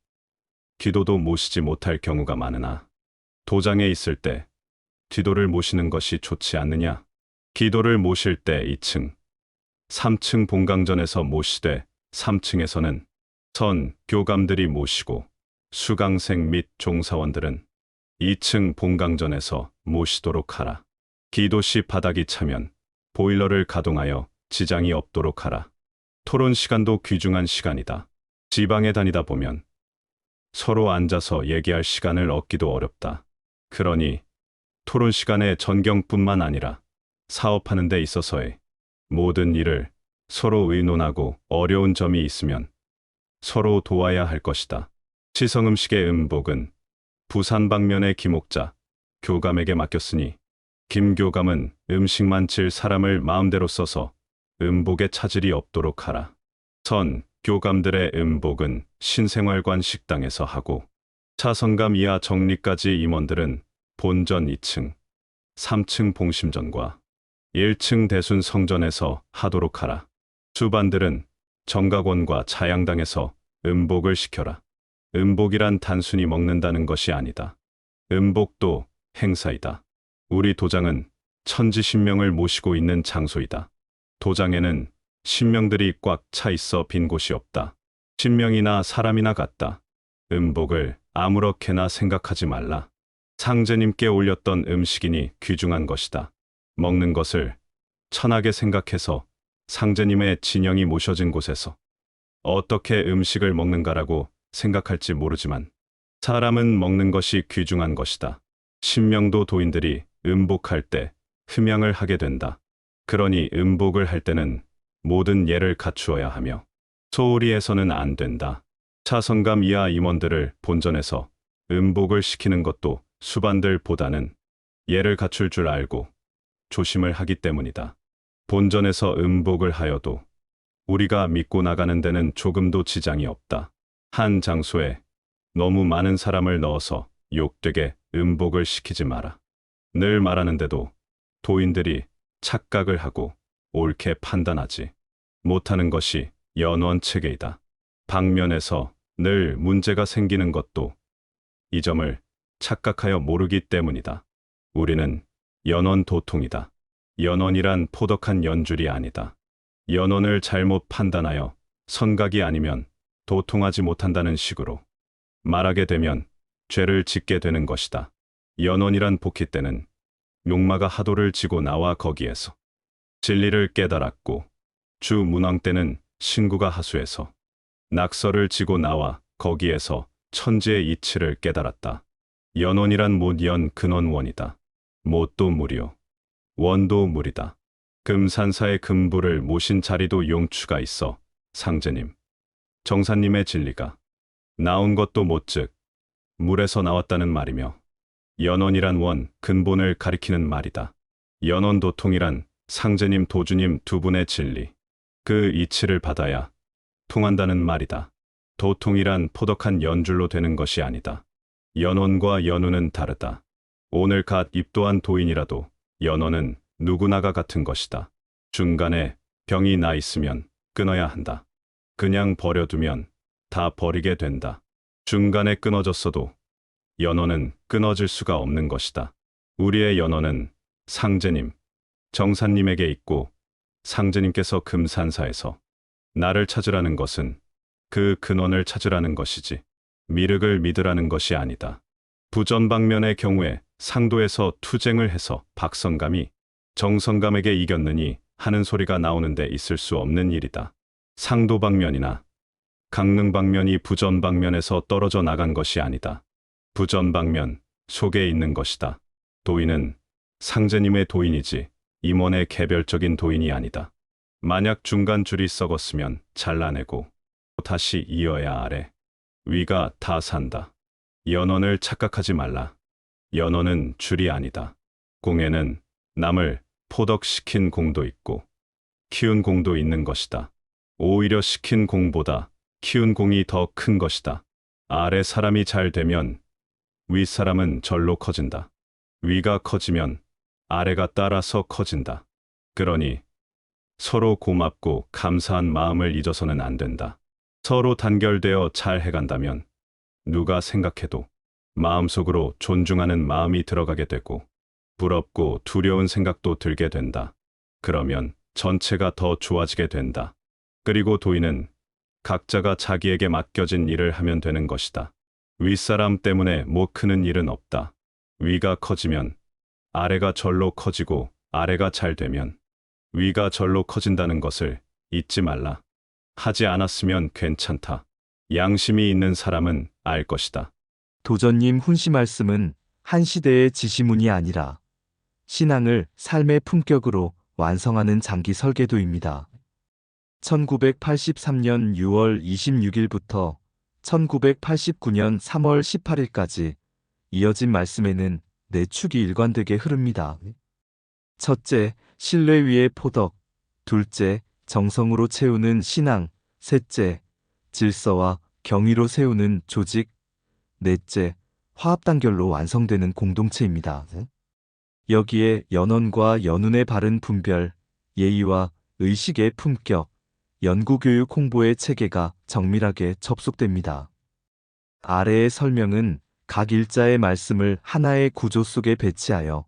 Speaker 1: 기도도 모시지 못할 경우가 많으나 도장에 있을 때 기도를 모시는 것이 좋지 않느냐? 기도를 모실 때 2층, 3층 본강전에서 모시되 3층에서는 선, 교감들이 모시고 수강생 및 종사원들은 2층 본강전에서 모시도록 하라. 기도 시 바닥이 차면 보일러를 가동하여 지장이 없도록 하라. 토론 시간도 귀중한 시간이다. 지방에 다니다 보면 서로 앉아서 얘기할 시간을 얻기도 어렵다. 그러니 토론 시간에 전경뿐만 아니라 사업하는 데 있어서의 모든 일을 서로 의논하고 어려운 점이 있으면 서로 도와야 할 것이다. 치성음식의 음복은 부산 방면의 김옥자 교감에게 맡겼으니 김 교감은 음식만 칠 사람을 마음대로 써서 음복에 차질이 없도록 하라. 선, 교감들의 음복은 신생활관 식당에서 하고 차성감 이하 정리까지 임원들은 본전 2층, 3층 봉심전과 1층 대순 성전에서 하도록 하라. 수반들은 정각원과 차양당에서 음복을 시켜라. 음복이란 단순히 먹는다는 것이 아니다. 음복도 행사이다. 우리 도장은 천지신명을 모시고 있는 장소이다. 도장에는 신명들이 꽉 차 있어 빈 곳이 없다. 신명이나 사람이나 같다. 음복을 아무렇게나 생각하지 말라. 상제님께 올렸던 음식이니 귀중한 것이다. 먹는 것을 천하게 생각해서 상제님의 진영이 모셔진 곳에서 어떻게 음식을 먹는가라고 생각할지 모르지만 사람은 먹는 것이 귀중한 것이다. 신명도 도인들이 음복할 때 흠양을 하게 된다. 그러니 음복을 할 때는 모든 예를 갖추어야 하며 소홀히 해서는 안 된다. 차성감 이하 임원들을 본전에서 음복을 시키는 것도 수반들보다는 예를 갖출 줄 알고 조심을 하기 때문이다. 본전에서 음복을 하여도 우리가 믿고 나가는 데는 조금도 지장이 없다. 한 장소에 너무 많은 사람을 넣어서 욕되게 음복을 시키지 마라. 늘 말하는데도 도인들이 착각을 하고 옳게 판단하지 못하는 것이 연원체계이다. 방면에서 늘 문제가 생기는 것도 이 점을 착각하여 모르기 때문이다. 우리는 연원 도통이다. 연원이란 포덕한 연줄이 아니다. 연원을 잘못 판단하여 선각이 아니면 도통하지 못한다는 식으로 말하게 되면 죄를 짓게 되는 것이다. 연원이란 복희 때는 용마가 하도를 지고 나와 거기에서 진리를 깨달았고 주 문왕 때는 신구가 하수에서 낙서를 지고 나와 거기에서 천지의 이치를 깨달았다. 연원이란 못연 근원원이다. 못도 무료, 원도 무리다. 금산사의 금부를 모신 자리도 용추가 있어 상제님, 정사님의 진리가 나온 것도 못즉 물에서 나왔다는 말이며 연원이란 원, 근본을 가리키는 말이다. 연원도통이란 상제님, 도주님 두 분의 진리, 그 이치를 받아야 통한다는 말이다. 도통이란 포덕한 연줄로 되는 것이 아니다. 연원과 연우는 다르다. 오늘 갓 입도한 도인이라도 연원은 누구나가 같은 것이다. 중간에 병이 나 있으면 끊어야 한다. 그냥 버려두면 다 버리게 된다. 중간에 끊어졌어도 연원은 끊어질 수가 없는 것이다. 우리의 연원은 상제님, 정사님에게 있고 상제님께서 금산사에서 나를 찾으라는 것은 그 근원을 찾으라는 것이지 미륵을 믿으라는 것이 아니다. 부전방면의 경우에 상도에서 투쟁을 해서 박성감이 정성감에게 이겼느니 하는 소리가 나오는데 있을 수 없는 일이다. 상도방면이나 강릉방면이 부전방면에서 떨어져 나간 것이 아니다. 부전방면 속에 있는 것이다. 도인은 상제님의 도인이지 임원의 개별적인 도인이 아니다. 만약 중간 줄이 썩었으면 잘라내고 다시 이어야 아래, 위가 다 산다. 연원을 착각하지 말라. 연원은 줄이 아니다. 공에는 남을 포덕시킨 공도 있고 키운 공도 있는 것이다. 오히려 시킨 공보다 키운 공이 더 큰 것이다. 아래 사람이 잘 되면 윗사람은 절로 커진다. 위가 커지면 아래가 따라서 커진다. 그러니 서로 고맙고 감사한 마음을 잊어서는 안 된다. 서로 단결되어 잘 해간다면 누가 생각해도 마음속으로 존중하는 마음이 들어가게 되고 부럽고 두려운 생각도 들게 된다. 그러면 전체가 더 좋아지게 된다. 그리고 도인은 각자가 자기에게 맡겨진 일을 하면 되는 것이다. 윗사람 때문에 못 크는 일은 없다. 위가 커지면 아래가 절로 커지고 아래가 잘 되면 위가 절로 커진다는 것을 잊지 말라. 하지 않았으면 괜찮다. 양심이 있는 사람은 알 것이다.
Speaker 2: 도전님 훈시 말씀은 한 시대의 지시문이 아니라 신앙을 삶의 품격으로 완성하는 장기 설계도입니다. 1983년 6월 26일부터 1989년 3월 18일까지 이어진 말씀에는 네 축이 일관되게 흐릅니다. 첫째, 신뢰 위의 포덕. 둘째, 정성으로 채우는 신앙. 셋째, 질서와 경의로 세우는 조직. 넷째, 화합 단결로 완성되는 공동체입니다. 여기에 연언과 연운의 바른 분별, 예의와 의식의 품격, 연구교육 홍보의 체계가 정밀하게 접속됩니다. 아래의 설명은 각 일자의 말씀을 하나의 구조 속에 배치하여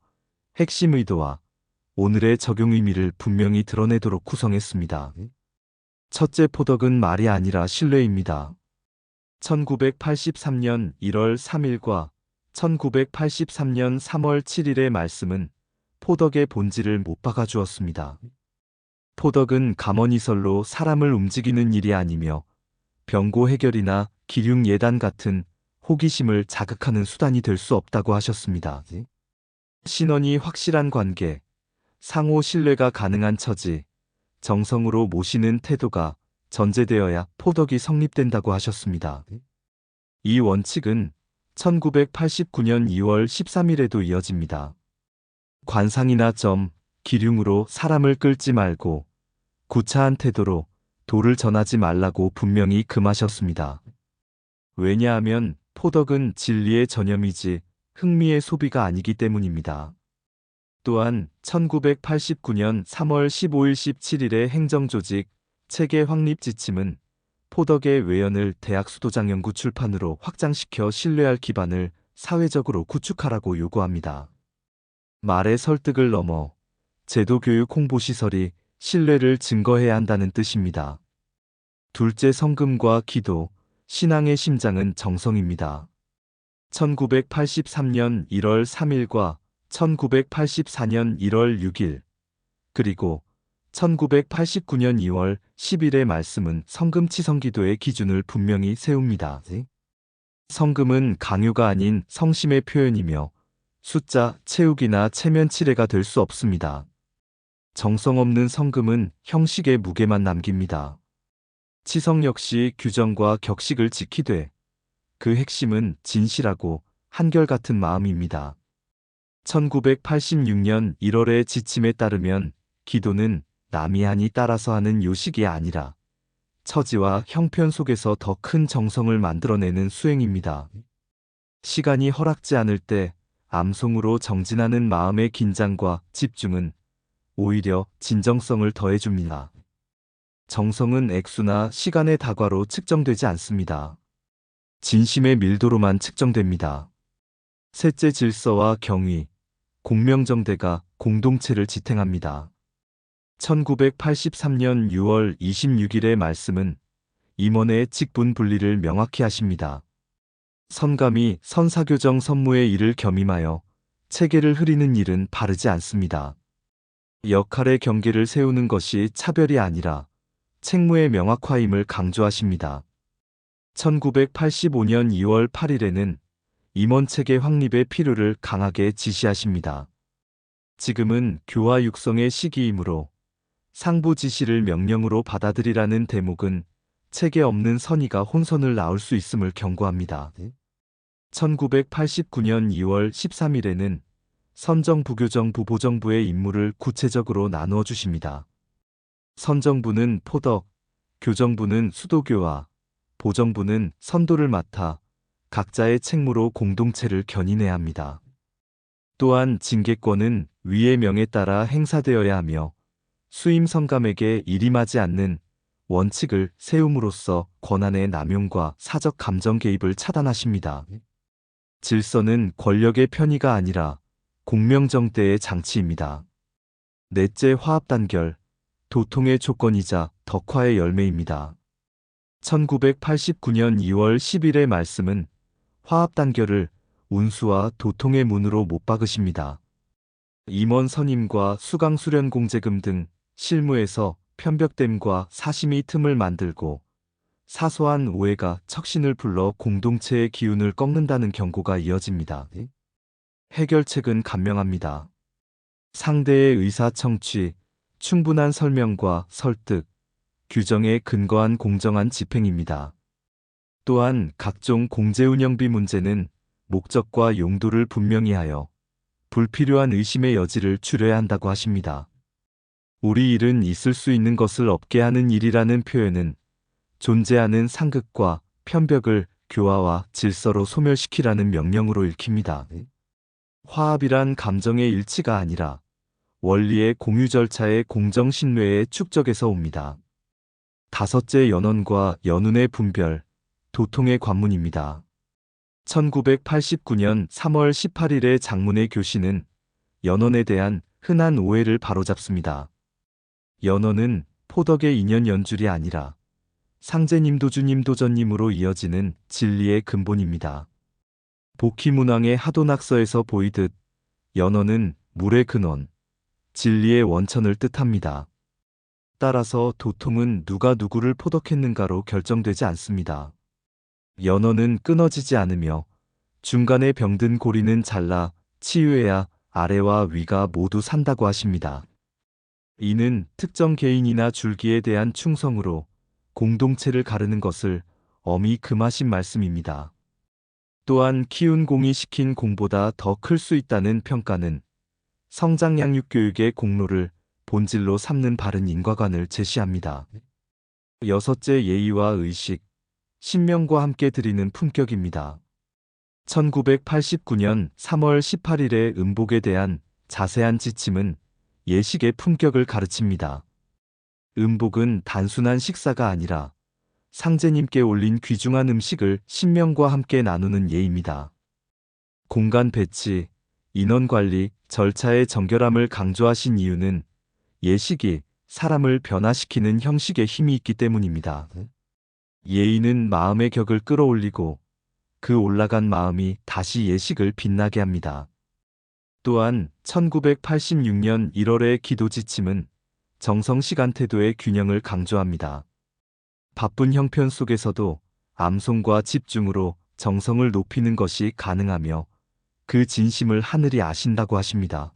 Speaker 2: 핵심 의도와 오늘의 적용 의미를 분명히 드러내도록 구성했습니다. 첫째 포덕은 말이 아니라 신뢰입니다. 1983년 1월 3일과 1983년 3월 7일의 말씀은 포덕의 본질을 못 박아 주었습니다. 포덕은 감언이설로 사람을 움직이는 일이 아니며 병고 해결이나 기륭 예단 같은 호기심을 자극하는 수단이 될 수 없다고 하셨습니다. 신원이 확실한 관계, 상호 신뢰가 가능한 처지, 정성으로 모시는 태도가 전제되어야 포덕이 성립된다고 하셨습니다. 이 원칙은 1989년 2월 13일에도 이어집니다. 관상이나 점, 기륭으로 사람을 끌지 말고 구차한 태도로 도를 전하지 말라고 분명히 금하셨습니다. 왜냐하면 포덕은 진리의 전염이지 흥미의 소비가 아니기 때문입니다. 또한 1989년 3월 15일 17일의 행정조직 체계 확립 지침은 포덕의 외연을 대학 수도장 연구 출판으로 확장시켜 신뢰할 기반을 사회적으로 구축하라고 요구합니다. 말의 설득을 넘어 제도 교육 홍보 시설이 신뢰를 증거해야 한다는 뜻입니다. 둘째, 성금과 기도, 신앙의 심장은 정성입니다. 1983년 1월 3일과 1984년 1월 6일, 그리고 1989년 2월 10일의 말씀은 성금치성기도의 기준을 분명히 세웁니다. 성금은 강요가 아닌 성심의 표현이며 숫자, 채우기나 체면치레가 될 수 없습니다. 정성 없는 성금은 형식의 무게만 남깁니다. 치성 역시 규정과 격식을 지키되 그 핵심은 진실하고 한결같은 마음입니다. 1986년 1월의 지침에 따르면 기도는 남이 하니 따라서 하는 요식이 아니라 처지와 형편 속에서 더 큰 정성을 만들어내는 수행입니다. 시간이 허락지 않을 때 암송으로 정진하는 마음의 긴장과 집중은 오히려 진정성을 더해줍니다. 정성은 액수나 시간의 다과로 측정되지 않습니다. 진심의 밀도로만 측정됩니다. 셋째, 질서와 경의, 공명정대가 공동체를 지탱합니다. 1983년 6월 26일의 말씀은 임원의 직분 분리를 명확히 하십니다. 선감이 선사교정 선무의 일을 겸임하여 체계를 흐리는 일은 바르지 않습니다. 역할의 경계를 세우는 것이 차별이 아니라 책무의 명확화임을 강조하십니다. 1985년 2월 8일에는 임원체계 확립의 필요를 강하게 지시하십니다. 지금은 교화 육성의 시기이므로 상부 지시를 명령으로 받아들이라는 대목은 체계 없는 선의가 혼선을 낳을 수 있음을 경고합니다. 1989년 2월 13일에는 선정부교정부 보정부의 임무를 구체적으로 나누어 주십니다. 선정부는 포덕, 교정부는 수도교화, 보정부는 선도를 맡아 각자의 책무로 공동체를 견인해야 합니다. 또한 징계권은 위의 명에 따라 행사되어야 하며 수임 성감에게 일임하지 않는 원칙을 세움으로써 권한의 남용과 사적 감정 개입을 차단하십니다. 질서는 권력의 편의가 아니라 공명정대의 장치입니다. 넷째, 화합단결, 도통의 조건이자 덕화의 열매입니다. 1989년 2월 10일의 말씀은 화합단결을 운수와 도통의 문으로 못 박으십니다. 임원 선임과 수강수련공제금 등 실무에서 편벽됨과 사심이 틈을 만들고 사소한 오해가 척신을 불러 공동체의 기운을 꺾는다는 경고가 이어집니다. 해결책은 간명합니다. 상대의 의사 청취, 충분한 설명과 설득, 규정에 근거한 공정한 집행입니다. 또한 각종 공제운영비 문제는 목적과 용도를 분명히 하여 불필요한 의심의 여지를 줄여야 한다고 하십니다. 우리 일은 있을 수 있는 것을 없게 하는 일이라는 표현은 존재하는 상극과 편벽을 교화와 질서로 소멸시키라는 명령으로 읽힙니다. 화합이란 감정의 일치가 아니라 원리의 공유 절차의 공정신뢰의 축적에서 옵니다. 다섯째, 연언과 연운의 분별, 도통의 관문입니다. 1989년 3월 18일의 장문의 교시는 연언에 대한 흔한 오해를 바로잡습니다. 연언은 포덕의 인연 연줄이 아니라 상제님 도주님 도전님으로 이어지는 진리의 근본입니다. 복희문왕의 하도낙서에서 보이듯 연언은 물의 근원, 진리의 원천을 뜻합니다. 따라서 도통은 누가 누구를 포덕했는가로 결정되지 않습니다. 연언은 끊어지지 않으며 중간에 병든 고리는 잘라 치유해야 아래와 위가 모두 산다고 하십니다. 이는 특정 개인이나 줄기에 대한 충성으로 공동체를 가르는 것을 엄히 금하신 말씀입니다. 또한 키운 공이 시킨 공보다 더 클 수 있다는 평가는 성장 양육 교육의 공로를 본질로 삼는 바른 인과관을 제시합니다. 여섯째, 예의와 의식, 신명과 함께 드리는 품격입니다. 1989년 3월 18일의 음복에 대한 자세한 지침은 예식의 품격을 가르칩니다. 음복은 단순한 식사가 아니라 상제님께 올린 귀중한 음식을 신명과 함께 나누는 예입니다. 공간 배치, 인원 관리, 절차의 정결함을 강조하신 이유는 예식이 사람을 변화시키는 형식에 힘이 있기 때문입니다. 예의는 마음의 격을 끌어올리고 그 올라간 마음이 다시 예식을 빛나게 합니다. 또한 1986년 1월의 기도 지침은 정성시간 태도의 균형을 강조합니다. 바쁜 형편 속에서도 암송과 집중으로 정성을 높이는 것이 가능하며 그 진심을 하늘이 아신다고 하십니다.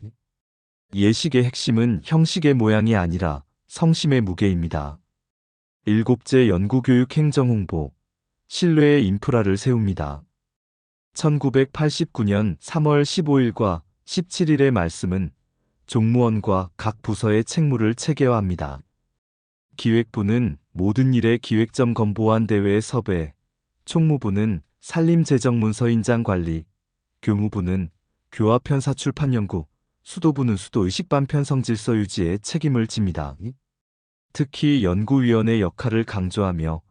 Speaker 2: 예식의 핵심은 형식의 모양이 아니라 성심의 무게입니다. 일곱째, 연구교육 행정홍보, 신뢰의 인프라를 세웁니다. 1989년 3월 15일과 17일의 말씀은 종무원과 각 부서의 책무를 체계화합니다. 기획부는 모든 일의 기획점 검보완 대회의 섭외, 총무부는 산림재정문서 인장 관리, 교무부는 교화 편사 출판 연구, 수도부는 수도 의식반 편성 질서 유지에 책임을 집니다. 특히 연구위원회 역할을 강조하며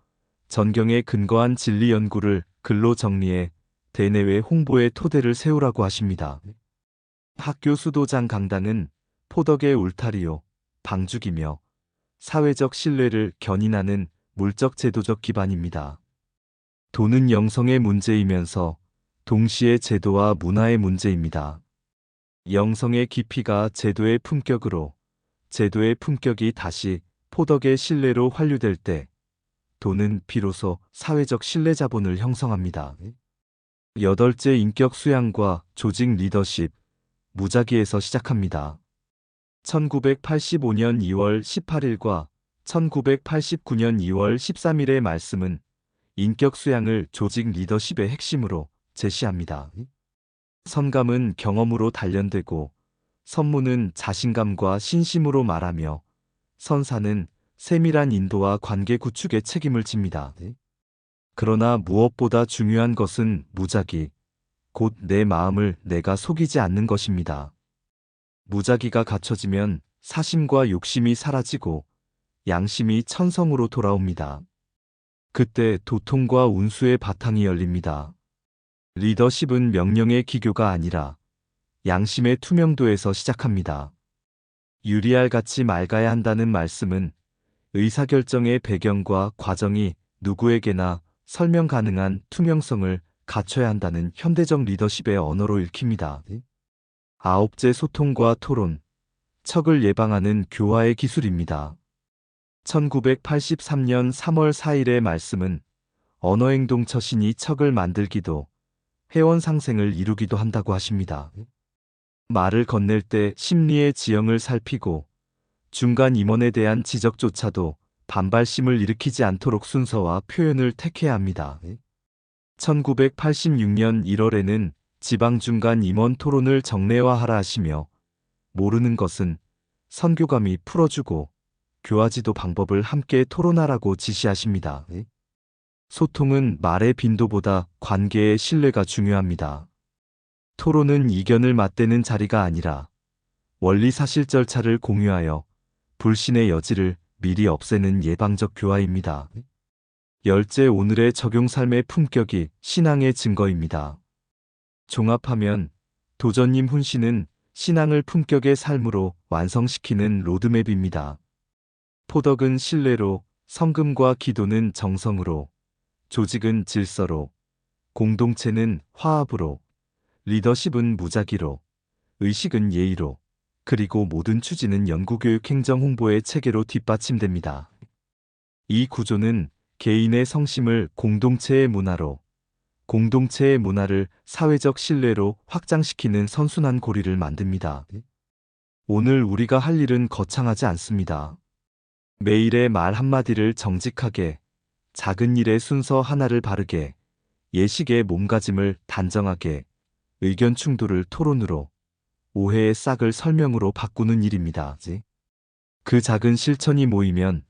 Speaker 2: 전경에 근거한 진리 연구를 글로 정리해 대내외 홍보의 토대를 세우라고 하십니다. 학교 수도장 강당은 포덕의 울타리요, 방죽이며 사회적 신뢰를 견인하는 물적 제도적 기반입니다. 도는 영성의 문제이면서 동시에 제도와 문화의 문제입니다. 영성의 깊이가 제도의 품격으로, 제도의 품격이 다시 포덕의 신뢰로 환류될 때 도는 비로소 사회적 신뢰 자본을 형성합니다. 여덟째, 인격 수양과 조직 리더십, 무작위에서 시작합니다. 1985년 2월 18일과 1989년 2월 13일의 말씀은 인격 수양을 조직 리더십의 핵심으로 제시합니다. 선감은 경험으로 단련되고 선무는 자신감과 신심으로 말하며 선사는 세밀한 인도와 관계 구축에 책임을 집니다. 그러나 무엇보다 중요한 것은 무작위, 곧 내 마음을 내가 속이지 않는 것입니다. 무작위가 갖춰지면 사심과 욕심이 사라지고 양심이 천성으로 돌아옵니다. 그때 도통과 운수의 바탕이 열립니다. 리더십은 명령의 기교가 아니라 양심의 투명도에서 시작합니다. 유리알같이 맑아야 한다는 말씀은 의사결정의 배경과 과정이 누구에게나 설명 가능한 투명성을 갖춰야 한다는 현대적 리더십의 언어로 읽힙니다. 아홉째, 소통과 토론, 척을 예방하는 교화의 기술입니다. 1983년 3월 4일의 말씀은 언어행동 처신이 척을 만들기도 회원 상생을 이루기도 한다고 하십니다. 말을 건넬 때 심리의 지형을 살피고 중간 임원에 대한 지적조차도 반발심을 일으키지 않도록 순서와 표현을 택해야 합니다. 1986년 1월에는 지방 중간 임원 토론을 정례화하라 하시며 모르는 것은 선교감이 풀어주고 교화지도 방법을 함께 토론하라고 지시하십니다. 소통은 말의 빈도보다 관계의 신뢰가 중요합니다. 토론은 이견을 맞대는 자리가 아니라 원리 사실 절차를 공유하여 불신의 여지를 미리 없애는 예방적 교화입니다. 열째, 오늘의 적용 삶의 품격이 신앙의 증거입니다. 종합하면 도전님 훈시는 신앙을 품격의 삶으로 완성시키는 로드맵입니다. 포덕은 신뢰로, 성금과 기도는 정성으로, 조직은 질서로, 공동체는 화합으로, 리더십은 무작위로, 의식은 예의로, 그리고 모든 추진은 연구교육 행정 홍보의 체계로 뒷받침됩니다. 이 구조는 개인의 성심을 공동체의 문화로, 공동체의 문화를 사회적 신뢰로 확장시키는 선순환 고리를 만듭니다. 오늘 우리가 할 일은 거창하지 않습니다. 매일의 말 한마디를 정직하게, 작은 일의 순서 하나를 바르게, 예식의 몸가짐을 단정하게, 의견 충돌을 토론으로, 오해의 싹을 설명으로 바꾸는 일입니다. 그 작은 실천이 모이면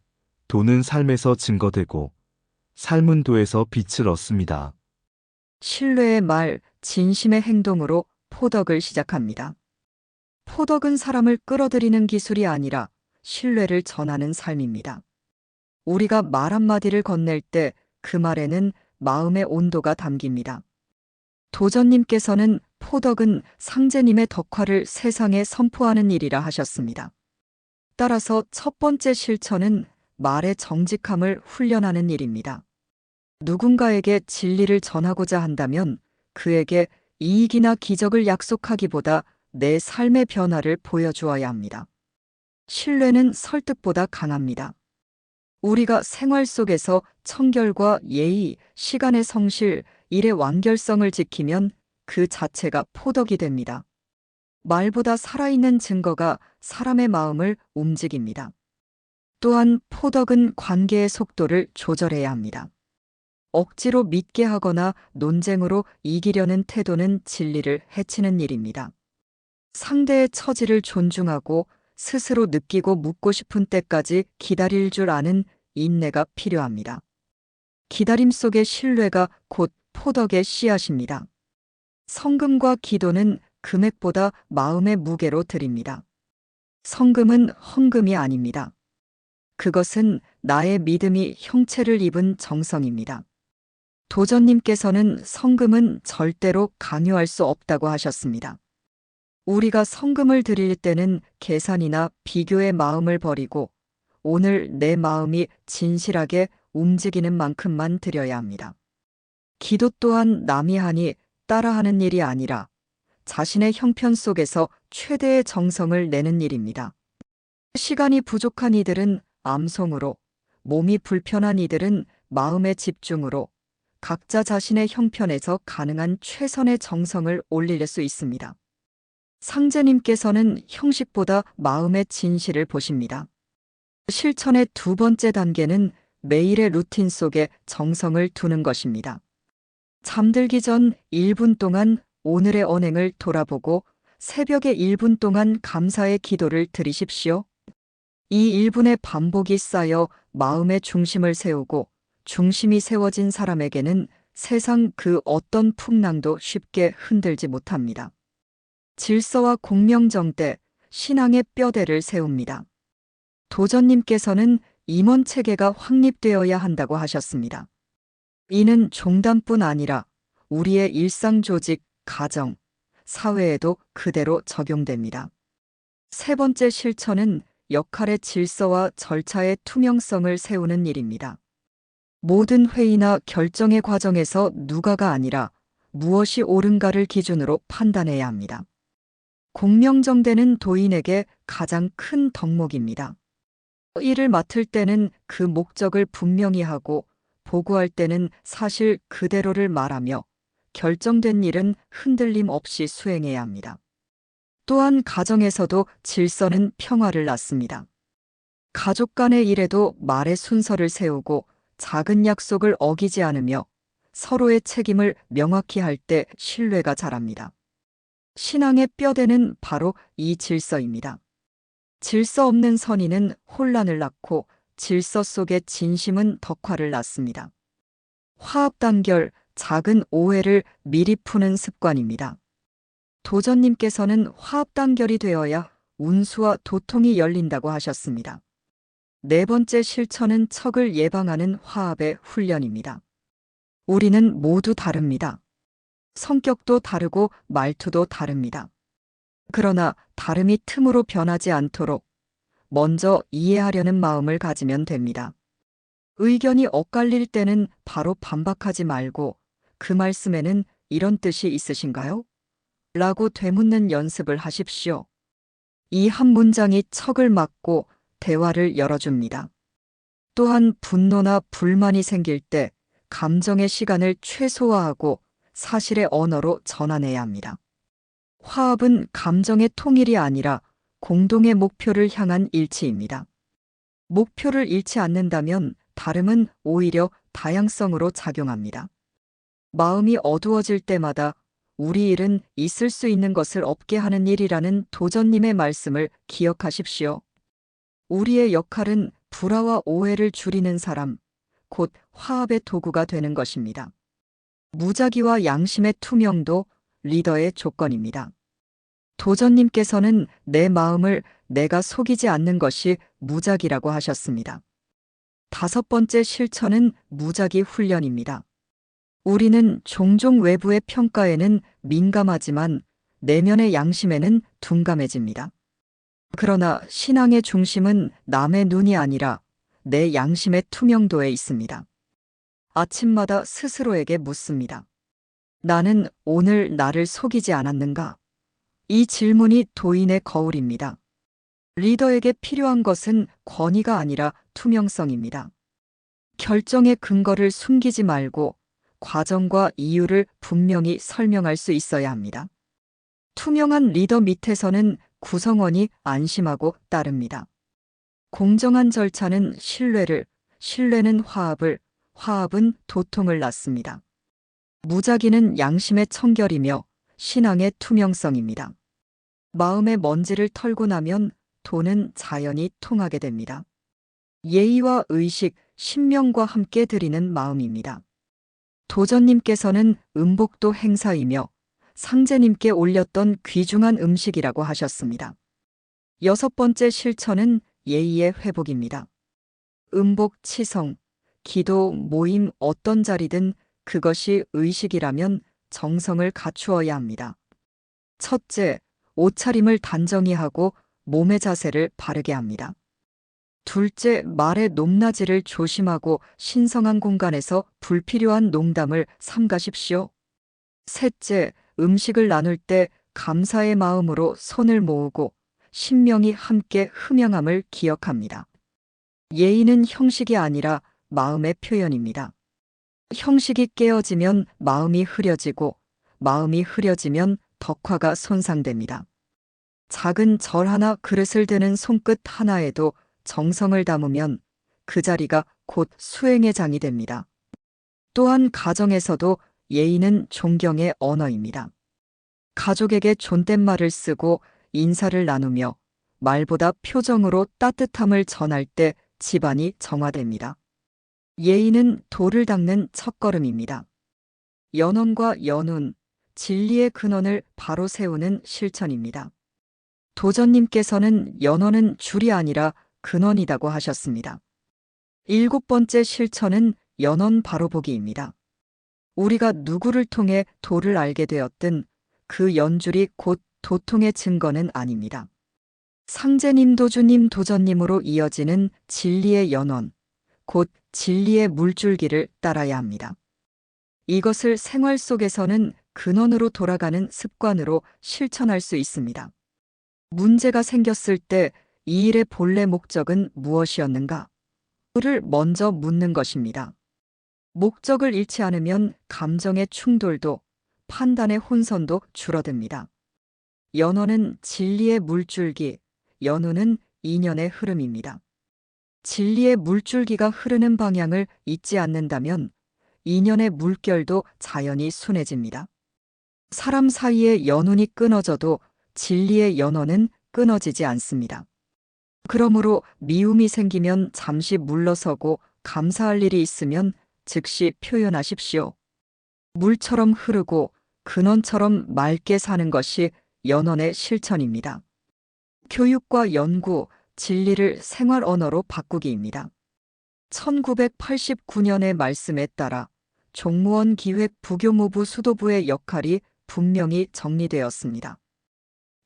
Speaker 2: 도는 삶에서 증거되고 삶은 도에서 빛을 얻습니다.
Speaker 3: 신뢰의 말, 진심의 행동으로 포덕을 시작합니다. 포덕은 사람을 끌어들이는 기술이 아니라 신뢰를 전하는 삶입니다. 우리가 말 한마디를 건넬 때 그 말에는 마음의 온도가 담깁니다. 도전님께서는 포덕은 상제님의 덕화를 세상에 선포하는 일이라 하셨습니다. 따라서 첫 번째 실천은 말의 정직함을 훈련하는 일입니다. 누군가에게 진리를 전하고자 한다면 그에게 이익이나 기적을 약속하기보다 내 삶의 변화를 보여주어야 합니다. 신뢰는 설득보다 강합니다. 우리가 생활 속에서 청결과 예의, 시간의 성실, 일의 완결성을 지키면 그 자체가 포덕이 됩니다. 말보다 살아있는 증거가 사람의 마음을 움직입니다. 또한 포덕은 관계의 속도를 조절해야 합니다. 억지로 믿게 하거나 논쟁으로 이기려는 태도는 진리를 해치는 일입니다. 상대의 처지를 존중하고 스스로 느끼고 묻고 싶은 때까지 기다릴 줄 아는 인내가 필요합니다. 기다림 속의 신뢰가 곧 포덕의 씨앗입니다. 성금과 기도는 금액보다 마음의 무게로 드립니다. 성금은 헝금이 아닙니다. 그것은 나의 믿음이 형체를 입은 정성입니다. 도전님께서는 성금은 절대로 강요할 수 없다고 하셨습니다. 우리가 성금을 드릴 때는 계산이나 비교의 마음을 버리고 오늘 내 마음이 진실하게 움직이는 만큼만 드려야 합니다. 기도 또한 남이 하니 따라하는 일이 아니라 자신의 형편 속에서 최대의 정성을 내는 일입니다. 시간이 부족한 이들은 암송으로, 몸이 불편한 이들은 마음의 집중으로 각자 자신의 형편에서 가능한 최선의 정성을 올릴 수 있습니다. 상제님께서는 형식보다 마음의 진실을 보십니다. 실천의 두 번째 단계는 매일의 루틴 속에 정성을 두는 것입니다. 잠들기 전 1분 동안 오늘의 언행을 돌아보고 새벽에 1분 동안 감사의 기도를 드리십시오. 이 1분의 반복이 쌓여 마음의 중심을 세우고 중심이 세워진 사람에게는 세상 그 어떤 풍랑도 쉽게 흔들지 못합니다. 질서와 공명정대, 신앙의 뼈대를 세웁니다. 도전님께서는 임원 체계가 확립되어야 한다고 하셨습니다. 이는 종단뿐 아니라 우리의 일상 조직, 가정, 사회에도 그대로 적용됩니다. 세 번째 실천은 역할의 질서와 절차의 투명성을 세우는 일입니다. 모든 회의나 결정의 과정에서 누가가 아니라 무엇이 옳은가를 기준으로 판단해야 합니다. 공명정대는 도인에게 가장 큰 덕목입니다. 일을 맡을 때는 그 목적을 분명히 하고 보고할 때는 사실 그대로를 말하며 결정된 일은 흔들림 없이 수행해야 합니다. 또한 가정에서도 질서는 평화를 낳습니다. 가족 간의 일에도 말의 순서를 세우고 작은 약속을 어기지 않으며 서로의 책임을 명확히 할 때 신뢰가 자랍니다. 신앙의 뼈대는 바로 이 질서입니다. 질서 없는 선의는 혼란을 낳고 질서 속의 진심은 덕화를 낳습니다. 화합 단결, 작은 오해를 미리 푸는 습관입니다. 도전님께서는 화합 단결이 되어야 운수와 도통이 열린다고 하셨습니다. 네 번째 실천은 척을 예방하는 화합의 훈련입니다. 우리는 모두 다릅니다. 성격도 다르고 말투도 다릅니다. 그러나 다름이 틈으로 변하지 않도록 먼저 이해하려는 마음을 가지면 됩니다. 의견이 엇갈릴 때는 바로 반박하지 말고 그 말씀에는 이런 뜻이 있으신가요? 라고 되묻는 연습을 하십시오. 이 한 문장이 척을 막고 대화를 열어줍니다. 또한 분노나 불만이 생길 때 감정의 시간을 최소화하고 사실의 언어로 전환해야 합니다. 화합은 감정의 통일이 아니라 공동의 목표를 향한 일치입니다. 목표를 잃지 않는다면 다름은 오히려 다양성으로 작용합니다. 마음이 어두워질 때마다 우리 일은 있을 수 있는 것을 없게 하는 일이라는 도전님의 말씀을 기억하십시오. 우리의 역할은 불화와 오해를 줄이는 사람, 곧 화합의 도구가 되는 것입니다. 무작위와 양심의 투명도 리더의 조건입니다. 도전님께서는 내 마음을 내가 속이지 않는 것이 무작위라고 하셨습니다. 다섯 번째 실천은 무작위 훈련입니다. 우리는 종종 외부의 평가에는 민감하지만 내면의 양심에는 둔감해집니다. 그러나 신앙의 중심은 남의 눈이 아니라 내 양심의 투명도에 있습니다. 아침마다 스스로에게 묻습니다. 나는 오늘 나를 속이지 않았는가? 이 질문이 도인의 거울입니다. 리더에게 필요한 것은 권위가 아니라 투명성입니다. 결정의 근거를 숨기지 말고 과정과 이유를 분명히 설명할 수 있어야 합니다. 투명한 리더 밑에서는 구성원이 안심하고 따릅니다. 공정한 절차는 신뢰를, 신뢰는 화합을, 화합은 도통을 낳습니다. 무작위는 양심의 청결이며 신앙의 투명성입니다. 마음의 먼지를 털고 나면 도는 자연히 통하게 됩니다. 예의와 의식, 신명과 함께 드리는 마음입니다. 도전님께서는 음복도 행사이며 상제님께 올렸던 귀중한 음식이라고 하셨습니다. 여섯 번째 실천은 예의의 회복입니다. 음복, 치성, 기도, 모임 어떤 자리든 그것이 의식이라면 정성을 갖추어야 합니다. 첫째, 옷차림을 단정히 하고 몸의 자세를 바르게 합니다. 둘째, 말의 높낮이를 조심하고 신성한 공간에서 불필요한 농담을 삼가십시오. 셋째, 음식을 나눌 때 감사의 마음으로 손을 모으고 신명이 함께 흠양함을 기억합니다. 예의는 형식이 아니라 마음의 표현입니다. 형식이 깨어지면 마음이 흐려지고 마음이 흐려지면 덕화가 손상됩니다. 작은 절 하나 그릇을 드는 손끝 하나에도 정성을 담으면 그 자리가 곧 수행의 장이 됩니다. 또한 가정에서도 예의는 존경의 언어입니다. 가족에게 존댓말을 쓰고 인사를 나누며 말보다 표정으로 따뜻함을 전할 때 집안이 정화됩니다. 예의는 도를 닦는 첫걸음입니다. 연언과 연운, 진리의 근원을 바로 세우는 실천입니다. 도전님께서는 연원은 줄이 아니라 근원이라고 하셨습니다. 7번째 실천은 연원 바로보기입니다. 우리가 누구를 통해 도를 알게 되었든 그 연줄이 곧 도통의 증거는 아닙니다. 상제님, 도주님, 도전님으로 이어지는 진리의 연원, 곧 진리의 물줄기를 따라야 합니다. 이것을 생활 속에서는 근원으로 돌아가는 습관으로 실천할 수 있습니다. 문제가 생겼을 때 이 일의 본래 목적은 무엇이었는가? 를 먼저 묻는 것입니다. 목적을 잃지 않으면 감정의 충돌도 판단의 혼선도 줄어듭니다. 연원은 진리의 물줄기, 연우는 인연의 흐름입니다. 진리의 물줄기가 흐르는 방향을 잊지 않는다면 인연의 물결도 자연히 순해집니다. 사람 사이의 연운이 끊어져도 진리의 연원은 끊어지지 않습니다. 그러므로 미움이 생기면 잠시 물러서고 감사할 일이 있으면 즉시 표현하십시오. 물처럼 흐르고 근원처럼 맑게 사는 것이 연원의 실천입니다. 교육과 연구, 진리를 생활 언어로 바꾸기입니다. 1989년의 말씀에 따라 종무원 기획 부교무부 수도부의 역할이 분명히 정리되었습니다.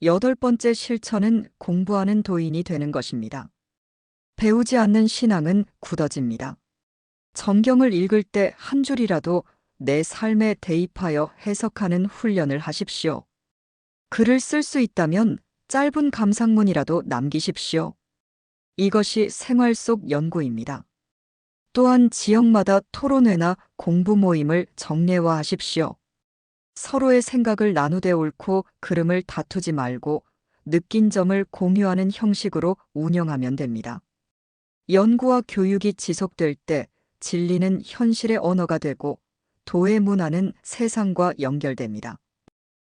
Speaker 3: 8번째 실천은 공부하는 도인이 되는 것입니다. 배우지 않는 신앙은 굳어집니다. 성경을 읽을 때 한 줄이라도 내 삶에 대입하여 해석하는 훈련을 하십시오. 글을 쓸 수 있다면 짧은 감상문이라도 남기십시오. 이것이 생활 속 연구입니다. 또한 지역마다 토론회나 공부 모임을 정례화하십시오. 서로의 생각을 나누되 옳고 그름을 다투지 말고 느낀 점을 공유하는 형식으로 운영하면 됩니다. 연구와 교육이 지속될 때 진리는 현실의 언어가 되고 도의 문화는 세상과 연결됩니다.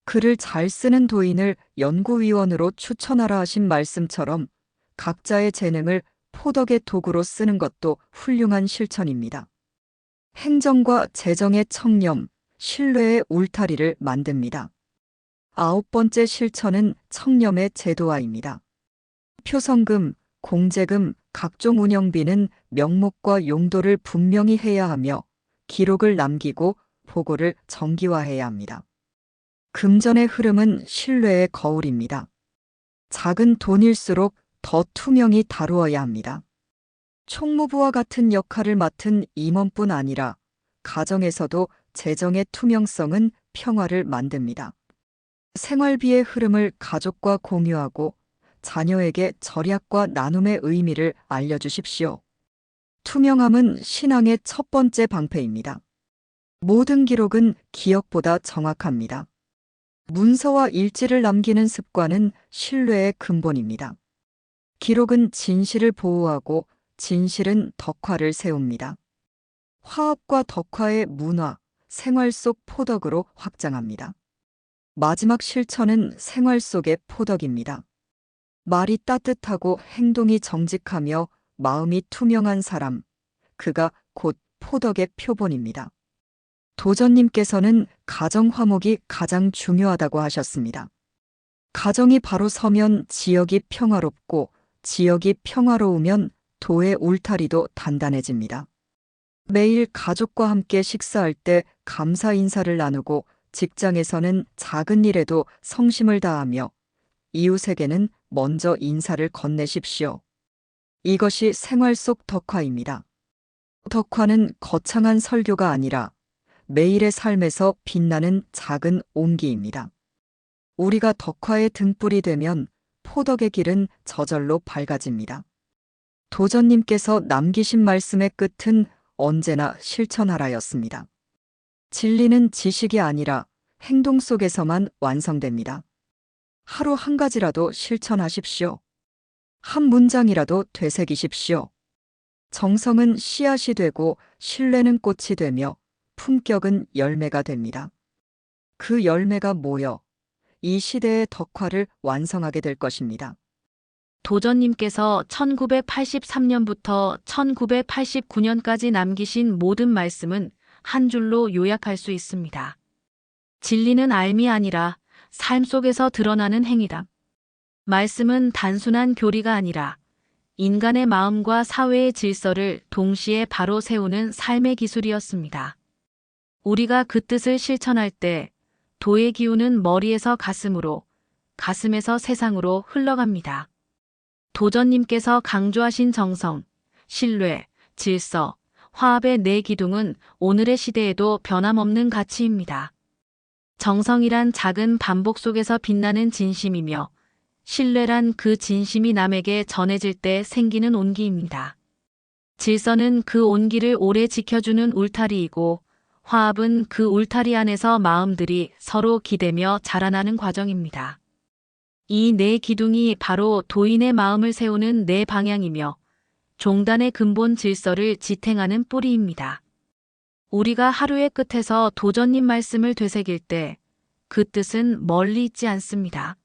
Speaker 3: 글을 잘 쓰는 도인을 연구위원으로 추천하라 하신 말씀처럼 각자의 재능을 포덕의 도구로 쓰는 것도 훌륭한 실천입니다. 행정과 재정의 청렴, 신뢰의 울타리를 만듭니다. 9번째 실천은 청렴의 제도화입니다. 표성금, 공제금, 각종 운영비는 명목과 용도를 분명히 해야 하며 기록을 남기고 보고를 정기화해야 합니다. 금전의 흐름은 신뢰의 거울입니다. 작은 돈일수록 더 투명히 다루어야 합니다. 총무부와 같은 역할을 맡은 임원뿐 아니라 가정에서도 재정의 투명성은 평화를 만듭니다. 생활비의 흐름을 가족과 공유하고 자녀에게 절약과 나눔의 의미를 알려주십시오. 투명함은 신앙의 첫 번째 방패입니다. 모든 기록은 기억보다 정확합니다. 문서와 일지를 남기는 습관은 신뢰의 근본입니다. 기록은 진실을 보호하고 진실은 덕화를 세웁니다. 화합과 덕화의 문화, 생활 속 포덕으로 확장합니다. 마지막 실천은 생활 속의 포덕입니다. 말이 따뜻하고 행동이 정직하며 마음이 투명한 사람, 그가 곧 포덕의 표본입니다. 도전님께서는 가정 화목이 가장 중요하다고 하셨습니다. 가정이 바로 서면 지역이 평화롭고 지역이 평화로우면 도의 울타리도 단단해집니다. 매일 가족과 함께 식사할 때 감사 인사를 나누고 직장에서는 작은 일에도 성심을 다하며 이웃에게는 먼저 인사를 건네십시오. 이것이 생활 속 덕화입니다. 덕화는 거창한 설교가 아니라 매일의 삶에서 빛나는 작은 온기입니다. 우리가 덕화의 등불이 되면 포덕의 길은 저절로 밝아집니다. 도전님께서 남기신 말씀의 끝은 언제나 실천하라였습니다. 진리는 지식이 아니라 행동 속에서만 완성됩니다. 하루 한 가지라도 실천하십시오. 한 문장이라도 되새기십시오. 정성은 씨앗이 되고 신뢰는 꽃이 되며 품격은 열매가 됩니다. 그 열매가 모여 이 시대의 덕화를 완성하게 될 것입니다.
Speaker 4: 도전님께서 1983년부터 1989년까지 남기신 모든 말씀은 한 줄로 요약할 수 있습니다. 진리는 알미 아니라 삶 속에서 드러나는 행위다. 말씀은 단순한 교리가 아니라 인간의 마음과 사회의 질서를 동시에 바로 세우는 삶의 기술이었습니다. 우리가 그 뜻을 실천할 때 도의 기운은 머리에서 가슴으로, 가슴에서 세상으로 흘러갑니다. 도전님께서 강조하신 정성, 신뢰, 질서, 화합의 네 기둥은 오늘의 시대에도 변함없는 가치입니다. 정성이란 작은 반복 속에서 빛나는 진심이며 신뢰란 그 진심이 남에게 전해질 때 생기는 온기입니다. 질서는 그 온기를 오래 지켜주는 울타리이고 화합은 그 울타리 안에서 마음들이 서로 기대며 자라나는 과정입니다. 이 네 기둥이 바로 도인의 마음을 세우는 네 방향이며 종단의 근본 질서를 지탱하는 뿌리입니다. 우리가 하루의 끝에서 도전님 말씀을 되새길 때 그 뜻은 멀리 있지 않습니다.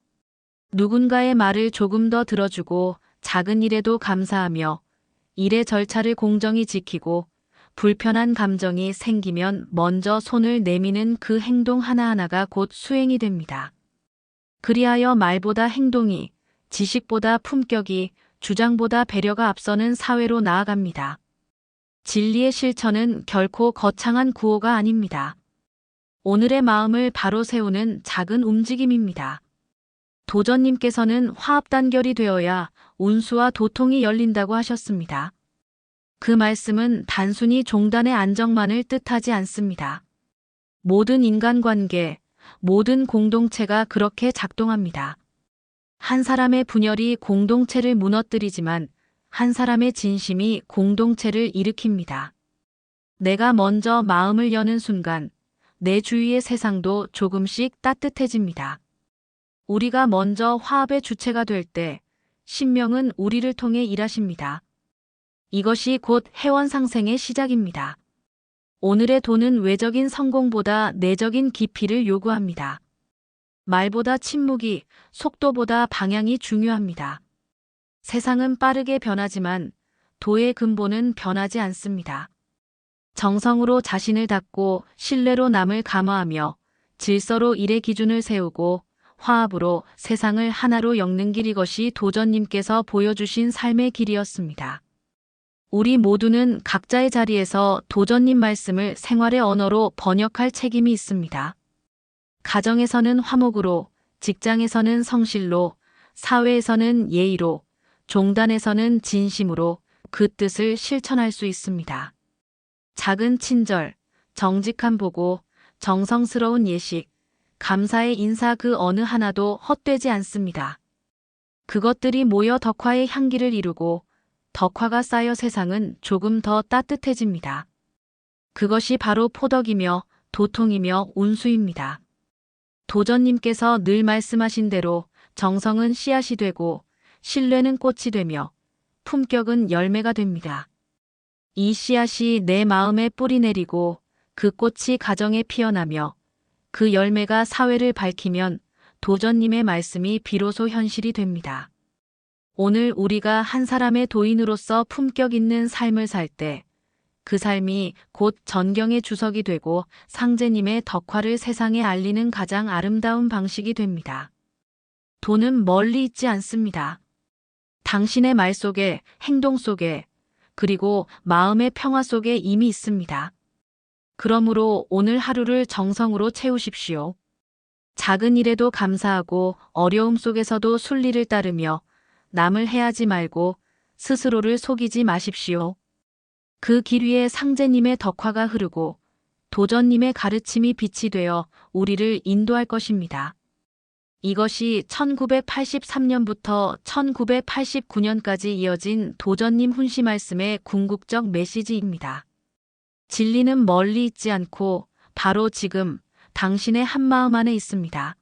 Speaker 4: 누군가의 말을 조금 더 들어주고 작은 일에도 감사하며 일의 절차를 공정히 지키고 불편한 감정이 생기면 먼저 손을 내미는 그 행동 하나하나가 곧 수행이 됩니다. 그리하여 말보다 행동이, 지식보다 품격이, 주장보다 배려가 앞서는 사회로 나아갑니다. 진리의 실천은 결코 거창한 구호가 아닙니다. 오늘의 마음을 바로 세우는 작은 움직임입니다. 도전님께서는 화합 단결이 되어야 운수와 도통이 열린다고 하셨습니다. 그 말씀은 단순히 종단의 안정만을 뜻하지 않습니다. 모든 인간관계, 모든 공동체가 그렇게 작동합니다. 한 사람의 분열이 공동체를 무너뜨리지만 한 사람의 진심이 공동체를 일으킵니다. 내가 먼저 마음을 여는 순간 내 주위의 세상도 조금씩 따뜻해집니다. 우리가 먼저 화합의 주체가 될 때 신명은 우리를 통해 일하십니다. 이것이 곧 해원상생의 시작입니다. 오늘의 도는 외적인 성공보다 내적인 깊이를 요구합니다. 말보다 침묵이, 속도보다 방향이 중요합니다. 세상은 빠르게 변하지만 도의 근본은 변하지 않습니다. 정성으로 자신을 닦고 신뢰로 남을 감화하며 질서로 일의 기준을 세우고 화합으로 세상을 하나로 엮는 길, 이것이 도전님께서 보여주신 삶의 길이었습니다. 우리 모두는 각자의 자리에서 도전님 말씀을 생활의 언어로 번역할 책임이 있습니다. 가정에서는 화목으로, 직장에서는 성실로, 사회에서는 예의로, 종단에서는 진심으로 그 뜻을 실천할 수 있습니다. 작은 친절, 정직한 보고, 정성스러운 예식, 감사의 인사, 그 어느 하나도 헛되지 않습니다. 그것들이 모여 덕화의 향기를 이루고 덕화가 쌓여 세상은 조금 더 따뜻해집니다. 그것이 바로 포덕이며 도통이며 운수입니다. 도전님께서 늘 말씀하신 대로 정성은 씨앗이 되고 신뢰는 꽃이 되며 품격은 열매가 됩니다. 이 씨앗이 내 마음에 뿌리 내리고 그 꽃이 가정에 피어나며 그 열매가 사회를 밝히면 도전님의 말씀이 비로소 현실이 됩니다. 오늘 우리가 한 사람의 도인으로서 품격 있는 삶을 살 때 그 삶이 곧 전경의 주석이 되고 상제님의 덕화를 세상에 알리는 가장 아름다운 방식이 됩니다. 도는 멀리 있지 않습니다. 당신의 말 속에, 행동 속에, 그리고 마음의 평화 속에 이미 있습니다. 그러므로 오늘 하루를 정성으로 채우십시오. 작은 일에도 감사하고 어려움 속에서도 순리를 따르며 남을 해하지 말고 스스로를 속이지 마십시오. 그 길 위에 상제님의 덕화가 흐르고 도전님의 가르침이 빛이 되어 우리를 인도할 것입니다. 이것이 1983년부터 1989년까지 이어진 도전님 훈시 말씀의 궁극적 메시지입니다. 진리는 멀리 있지 않고 바로 지금 당신의 한마음 안에 있습니다.